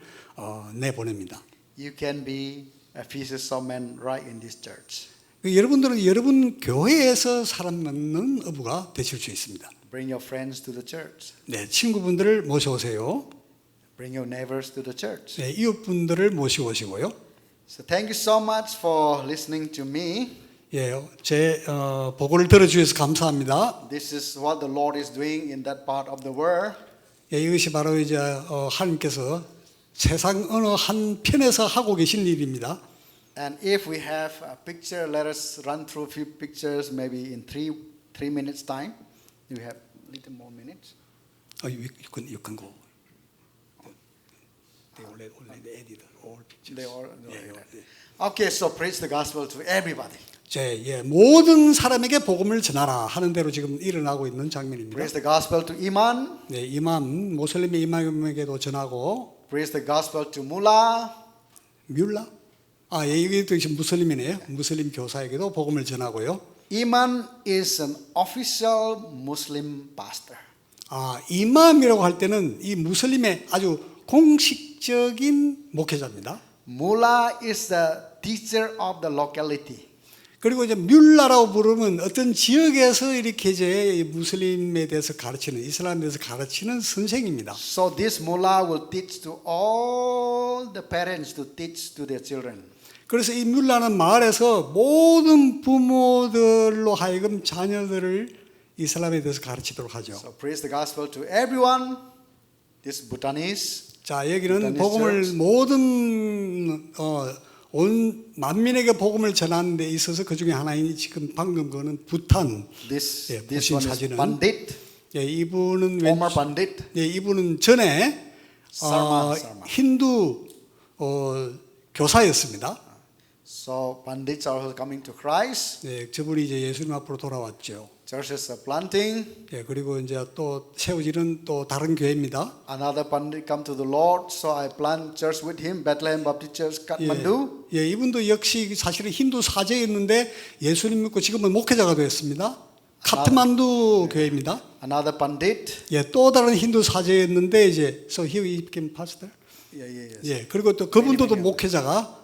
내보냅니다. You can be a fishers of men right in this church. 여러분들은 여러분 교회에서 살아남는 어부가 되실 수 있습니다. Bring your friends to the church. 네, 친구분들을 모셔오세요. Bring your neighbors to the church. 네, 이웃분들을 모셔오시고요. So thank you so much for listening to me. 예, 제 보고를 들어주셔서 감사합니다. This is what the Lord is doing in that part of the world. 예, 이것이 바로 이제 하나님께서 세상 어느 한 편에서 하고 계신 일입니다. And if we have a picture, let us run through a few pictures, maybe in three minutes time. We have little more minutes. You can go. They already edited all pictures. They all. 예. Okay, so preach the gospel to everybody. 모든 사람에게 복음을 전하라 하는 대로 지금 일어나고 있는 장면입니다. Preach the gospel to Iman. 네, 이맘 모슬림의 이맘에게도 전하고 Preach the gospel to Mullah. 뮬라? 아, 예, 이게 지금 무슬림이네요. 무슬림 교사에게도 복음을 전하고요. Iman is an official Muslim pastor. 아, 이맘이라고 할 때는 이 무슬림의 아주 공식적인 목회자입니다. Mullah is the teacher of the locality. 그리고 이제 뮬라라고 부르면 어떤 지역에서 이렇게 이제 무슬림에 대해서 가르치는, 이슬람에 대해서 가르치는 선생입니다. So this mullah will teach to all the parents to teach to their children. 그래서 이 뮬라는 마을에서 모든 부모들로 하여금 자녀들을 이슬람에 대해서 가르치도록 하죠. So preach the gospel to everyone. This Bhutanese. 자, 여기는 Bhutanese 복음을 church. 모든 온 만민에게 복음을 전하는 데 있어서 그 중에 하나인 지금 방금 그거는 부탄. This 예, this 보신 one is 사진은 Pandit. 예, 이분은 Former Pandit. 예, 이분은 전에 Sarma. 힌두 교사였습니다. So Pandits are also coming to Christ. 예, 저분이 이제 예수님 앞으로 돌아왔죠. Churches are planting. 예, 그리고 이제 또 세워지는 또 다른 교회입니다. Another Pandit come to the Lord. So I plant church with him. Bethlehem Baptist Church, Kathmandu. 예, 이분도 역시 사실은 힌두 사제였는데 예수님 믿고 지금은 목회자가 되었습니다. 카트만두 교회입니다. Another Pandit. 예, 또 다른 힌두 사제였는데 이제 so he became pastor. Yeah. 예, 그리고 또 그분도 또 목회자가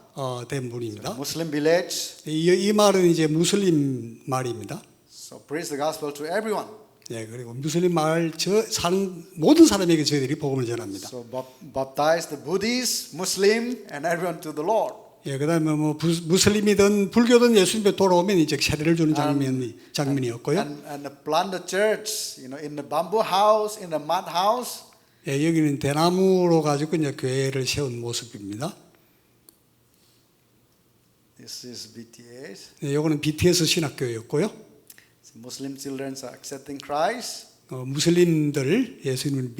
된 분입니다. Muslim village. 이 말은 이제 무슬림 말입니다. So preach the gospel to everyone. 예, 그리고 무슬림 마을 사는 모든 사람에게 저희들이 복음을 전합니다. So baptize the Buddhists, Muslim, and everyone to the Lord. 예, 그다음에 뭐 무슬림이든 불교든 예수님께 돌아오면 이제 세례를 주는 장면이었고요. And plant the church, in the bamboo house, in the mud house. 예, 여기는 대나무로 가지고 이제 교회를 세운 모습입니다. This is BTS. 예, 요거는 BTS 신학교였고요. Muslim children are accepting Christ. 무슬림들 예수님을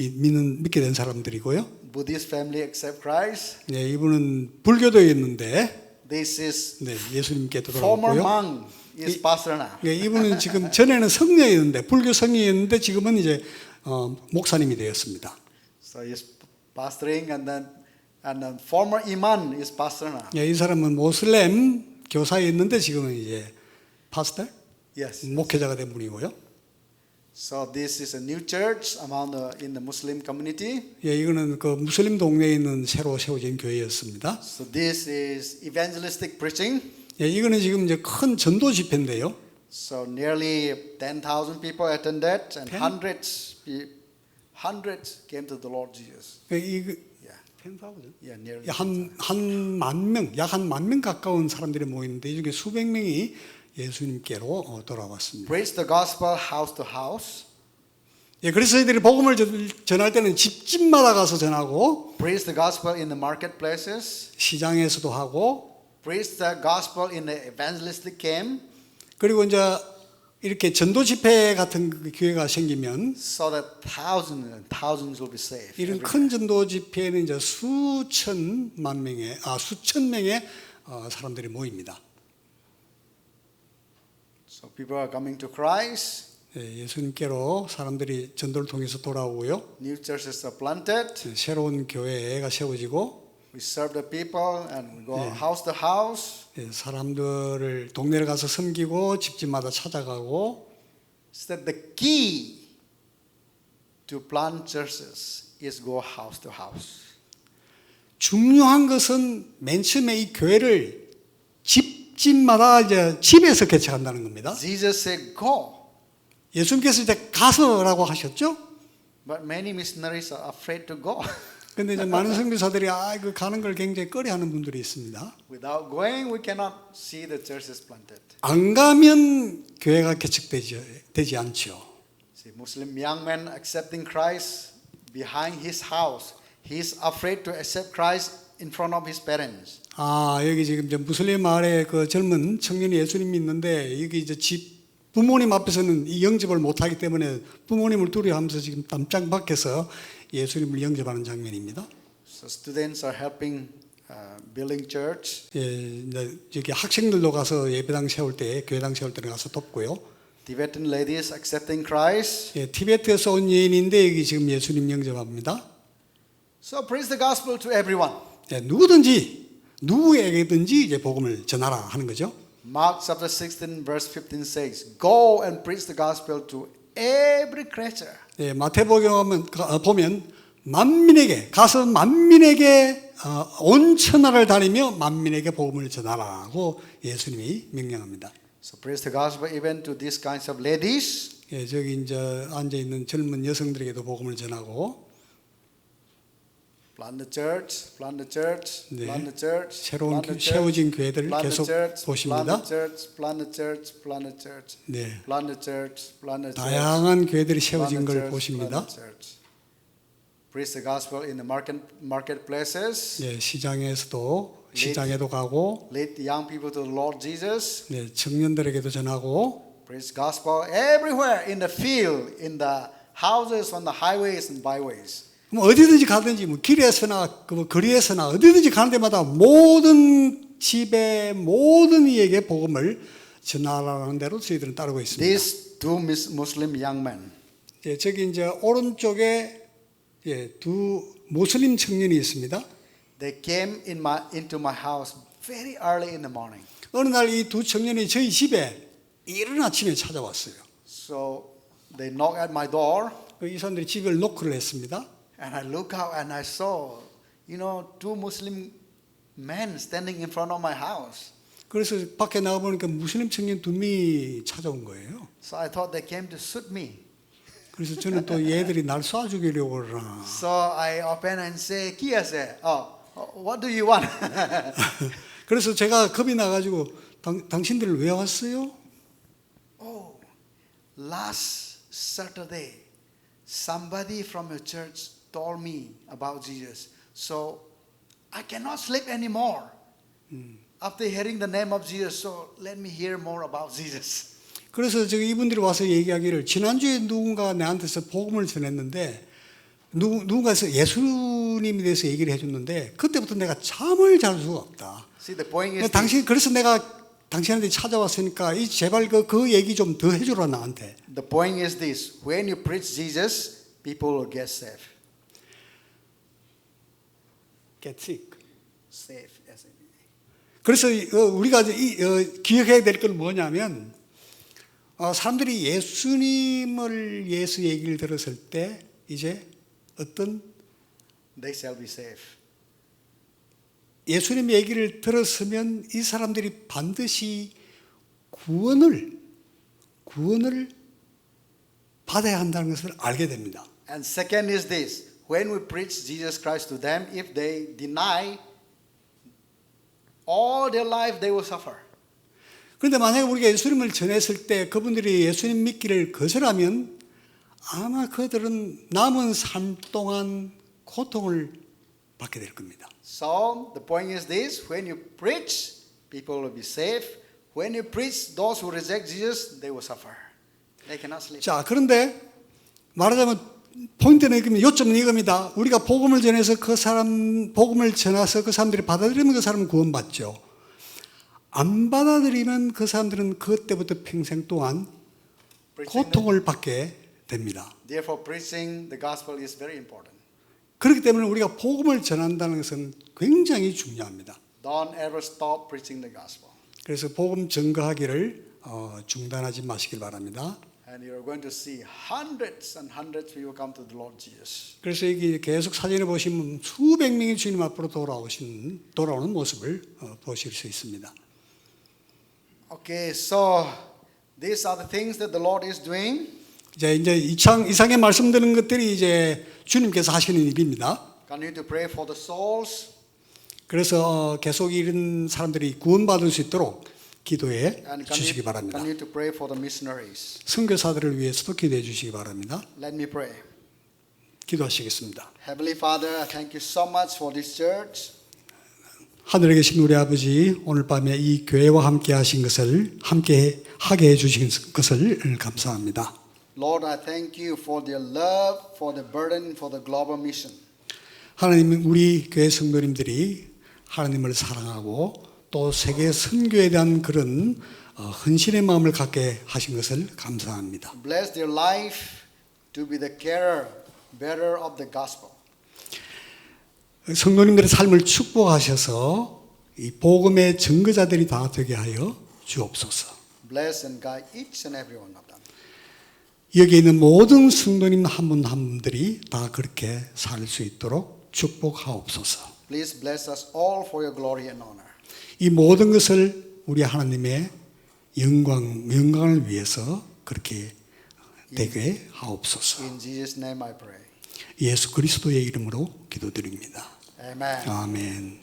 믿게 된 사람들이고요. Buddhist family accept Christ. 네, 이분은 불교도였는데 This is 네, 예수님께 former 돌아왔고요. monk is pastor now. 네, 이분은 지금 전에는 성녀였는데 불교 성녀였는데 지금은 이제 목사님이 되었습니다. So he's pastoring, and then former imam is pastor now. 네, 이 사람은 모슬렘 교사였는데 지금은 이제 파스터 Yes. 목회자가 된 분이고요. So this is a new church in the Muslim community. 예, 이거는 그 무슬림 동네에 있는 새로 세워진 교회였습니다. So this is evangelistic preaching. 예, 이거는 지금 이제 큰 전도 집회인데요. So nearly 10,000 people attended, and 10? hundreds came to the Lord Jesus. 이거 Yeah, 10,000? yeah, nearly. 한1만 명, 약 한 1만 가까운 사람들이 모이는데 이 중에 수백 명이 예수님께로 돌아왔습니다. Preach the gospel house to house. 예, 그래서 저희들이 복음을 전할 때는 집집마다 가서 전하고 Preach the gospel in the marketplaces. 시장에서도 하고 Preach the gospel in the evangelistic camp. 그리고 이제 이렇게 전도 집회 같은 기회가 생기면 So that thousands and thousands will be saved. 이런 every 큰 전도 집회에는 이제 수천 명의 사람들이 모입니다. So people are coming to Christ. 예, 예수님께로 사람들이 전도를 통해서 돌아오고요. New churches are planted. 새로운 교회가 세워지고 We serve the people and we go house to house. 예, 사람들을 동네를 가서 섬기고 집집마다 찾아가고 So that the key to plant churches is go house to house. 중요한 것은 맨 처음에 이 교회를 집 집집마다 이제 집에서 개척한다는 겁니다. Jesus said, go. 예수님께서 이제 가서라고 하셨죠. But many missionaries are afraid to go. 근데 이제 많은 선교사들이 그 가는 걸 굉장히 꺼려하는 분들이 있습니다. Without going, we cannot see the churches planted. 안 가면 교회가 개척되지 않죠. See, Muslim young man accepting Christ behind his house. He is afraid to accept Christ in front of his parents. 여기 지금 이제 무슬림 마을에 그 젊은 청년이 예수님이 있는데 여기 이제 집 부모님 앞에서는 이 영접을 못하기 때문에 부모님을 두려워하면서 지금 담장 밖에서 예수님을 영접하는 장면입니다. So students are helping building church. 이제 여기 학생들도 가서 예배당 세울 때, 교회당 세울 때 가서 돕고요. Tibetan ladies accepting Christ. 티베트에서 온 여인인데 여기 지금 예수님 영접합니다. So preach the gospel to everyone. 누구에게든지 이제 복음을 전하라 하는 거죠. Mark chapter 16 verse 15 says, go and preach the gospel to every creature. 마태복음 보면 가서 만민에게 온 천하를 다니며 만민에게 복음을 전하라고 예수님이 명령합니다. So preach the gospel even to these kinds of ladies. 저기 이제 앉아 있는 젊은 여성들에게도 복음을 전하고 Plant the church, plant the church, plant the church. 새로운 plant the 세워진 교회들을 plant the 계속 church, 보십니다. plant the church, plant the church, plant the church. 네, Plant the church, plant the church. 다양한 교회들이 plant 세워진 the 걸 church, 보십니다. plant the church. Preach the gospel in the marketplaces. 네, 시장에도 가고, Lead young people to the Lord Jesus. 네, 청년들에게도 전하고, Preach gospel everywhere in the field, in the houses, on the highways and byways. 어디든지 가든지 길에서나 거리에서나 어디든지 가는 데마다 모든 집에 모든 이에게 복음을 전하라는 대로 저희들은 따르고 있습니다. These two Muslim young men. 저기 이제 오른쪽에 두 모슬림 청년이 있습니다. They came into my house very early in the morning. 어느 날 이 두 청년이 저희 집에 이른 아침에 찾아왔어요. So they knocked at my door. 이 사람들이 집을 노크를 했습니다. And I look out and I saw, two Muslim men standing in front of my house. 그래서 밖에 나가 보니까 무슬림 청년 두 명이 찾아온 거예요. So I thought they came to shoot me. 그래서 저는 또 얘들이 날 쏴 죽이려고 그러나. So I open and say, "Kia se, what do you want?" 그래서 제가 겁이 나가지고 당신들 왜 왔어요? Oh, last Saturday, somebody from your church told me about Jesus. So I cannot sleep anymore. After hearing the name of Jesus, so let me hear more about Jesus. 그래서 이분들이 와서 얘기하기를 지난주에 누군가 나한테서 복음을 전했는데 누군가에서 예수님에 대해서 얘기를 해줬는데 그때부터 내가 잠을 잘 수가 없다. See, the point is 그래서 내가 당신한테 찾아왔으니까 제발 그 얘기 좀 더 해주라 나한테. the point is this: when you preach Jesus, people will get saved. Get sick. Saved, yes. 그래서 우리가 기억해야 될 건 뭐냐면 사람들이 예수 얘기를 들었을 때 이제 어떤 They shall be saved. 예수님 얘기를 들었으면 이 사람들이 반드시 구원을 받아야 한다는 것을 알게 됩니다. And second is this: when we preach Jesus Christ to them, if they deny, all their life they will suffer. 그런데 만약에 우리가 예수님을 전했을 때 그분들이 예수님 믿기를 거절하면 아마 그들은 남은 삶 동안 고통을 받게 될 겁니다. So the point is this: when you preach, people will be saved. When you preach, those who reject Jesus, they will suffer. They cannot sleep. 자, 그런데 말하자면 포인트는 요점은 이겁니다. 우리가 복음을 전해서 복음을 전해서 그 사람들이 받아들이면 그 사람은 구원받죠. 안 받아들이면 그 사람들은 그때부터 평생 동안 고통을 받게 됩니다. Therefore, preaching the gospel is very important. 그렇기 때문에 우리가 복음을 전한다는 것은 굉장히 중요합니다. Don't ever stop preaching the gospel. 그래서 복음 전거하기를 중단하지 마시길 바랍니다. And you're going to see hundreds and hundreds of people come to the Lord Jesus. 그래서 여기 계속 사진을 보시면 수백 명이 주님 앞으로 돌아오는 모습을 보실 수 있습니다. Okay, so these are the things that the Lord is doing. 이제 이상에 말씀드리는 것들이 이제 주님께서 하시는 일입니다. Continue to pray for the souls 그래서 계속 이런 사람들이 구원받을 수 있도록 기도해 and 주시기 바랍니다. continue to pray for the missionaries. 선교사들을 위해서도 기도해 주시기 바랍니다. Let me pray. 기도하시겠습니다. Heavenly Father, I thank you so much for this church. 하늘에 계신 우리 아버지, 오늘 밤에 이 교회와 함께 하신 것을 함께 하게 해 주신 것을 감사합니다. Lord, I thank you for their love, for the burden, for the global mission. 하나님, 우리 교회 성도님들이 하나님을 사랑하고 또 세계 선교에 대한 그런 헌신의 마음을 갖게 하신 것을 감사합니다. Bless their life to be the carer, bearer of the gospel. 성도님들의 삶을 축복하셔서 이 복음의 증거자들이 다 되게 하여 주옵소서. Bless and guide each and every one of them. 여기 있는 모든 성도님 한 분 한 분들이 다 그렇게 살 수 있도록 축복하옵소서. Please bless us all for your glory and honor. 이 모든 것을 우리 하나님의 영광을 위해서 그렇게 되게 하옵소서. In Jesus' name I pray. 예수 그리스도의 이름으로 기도드립니다. Amen. 아멘.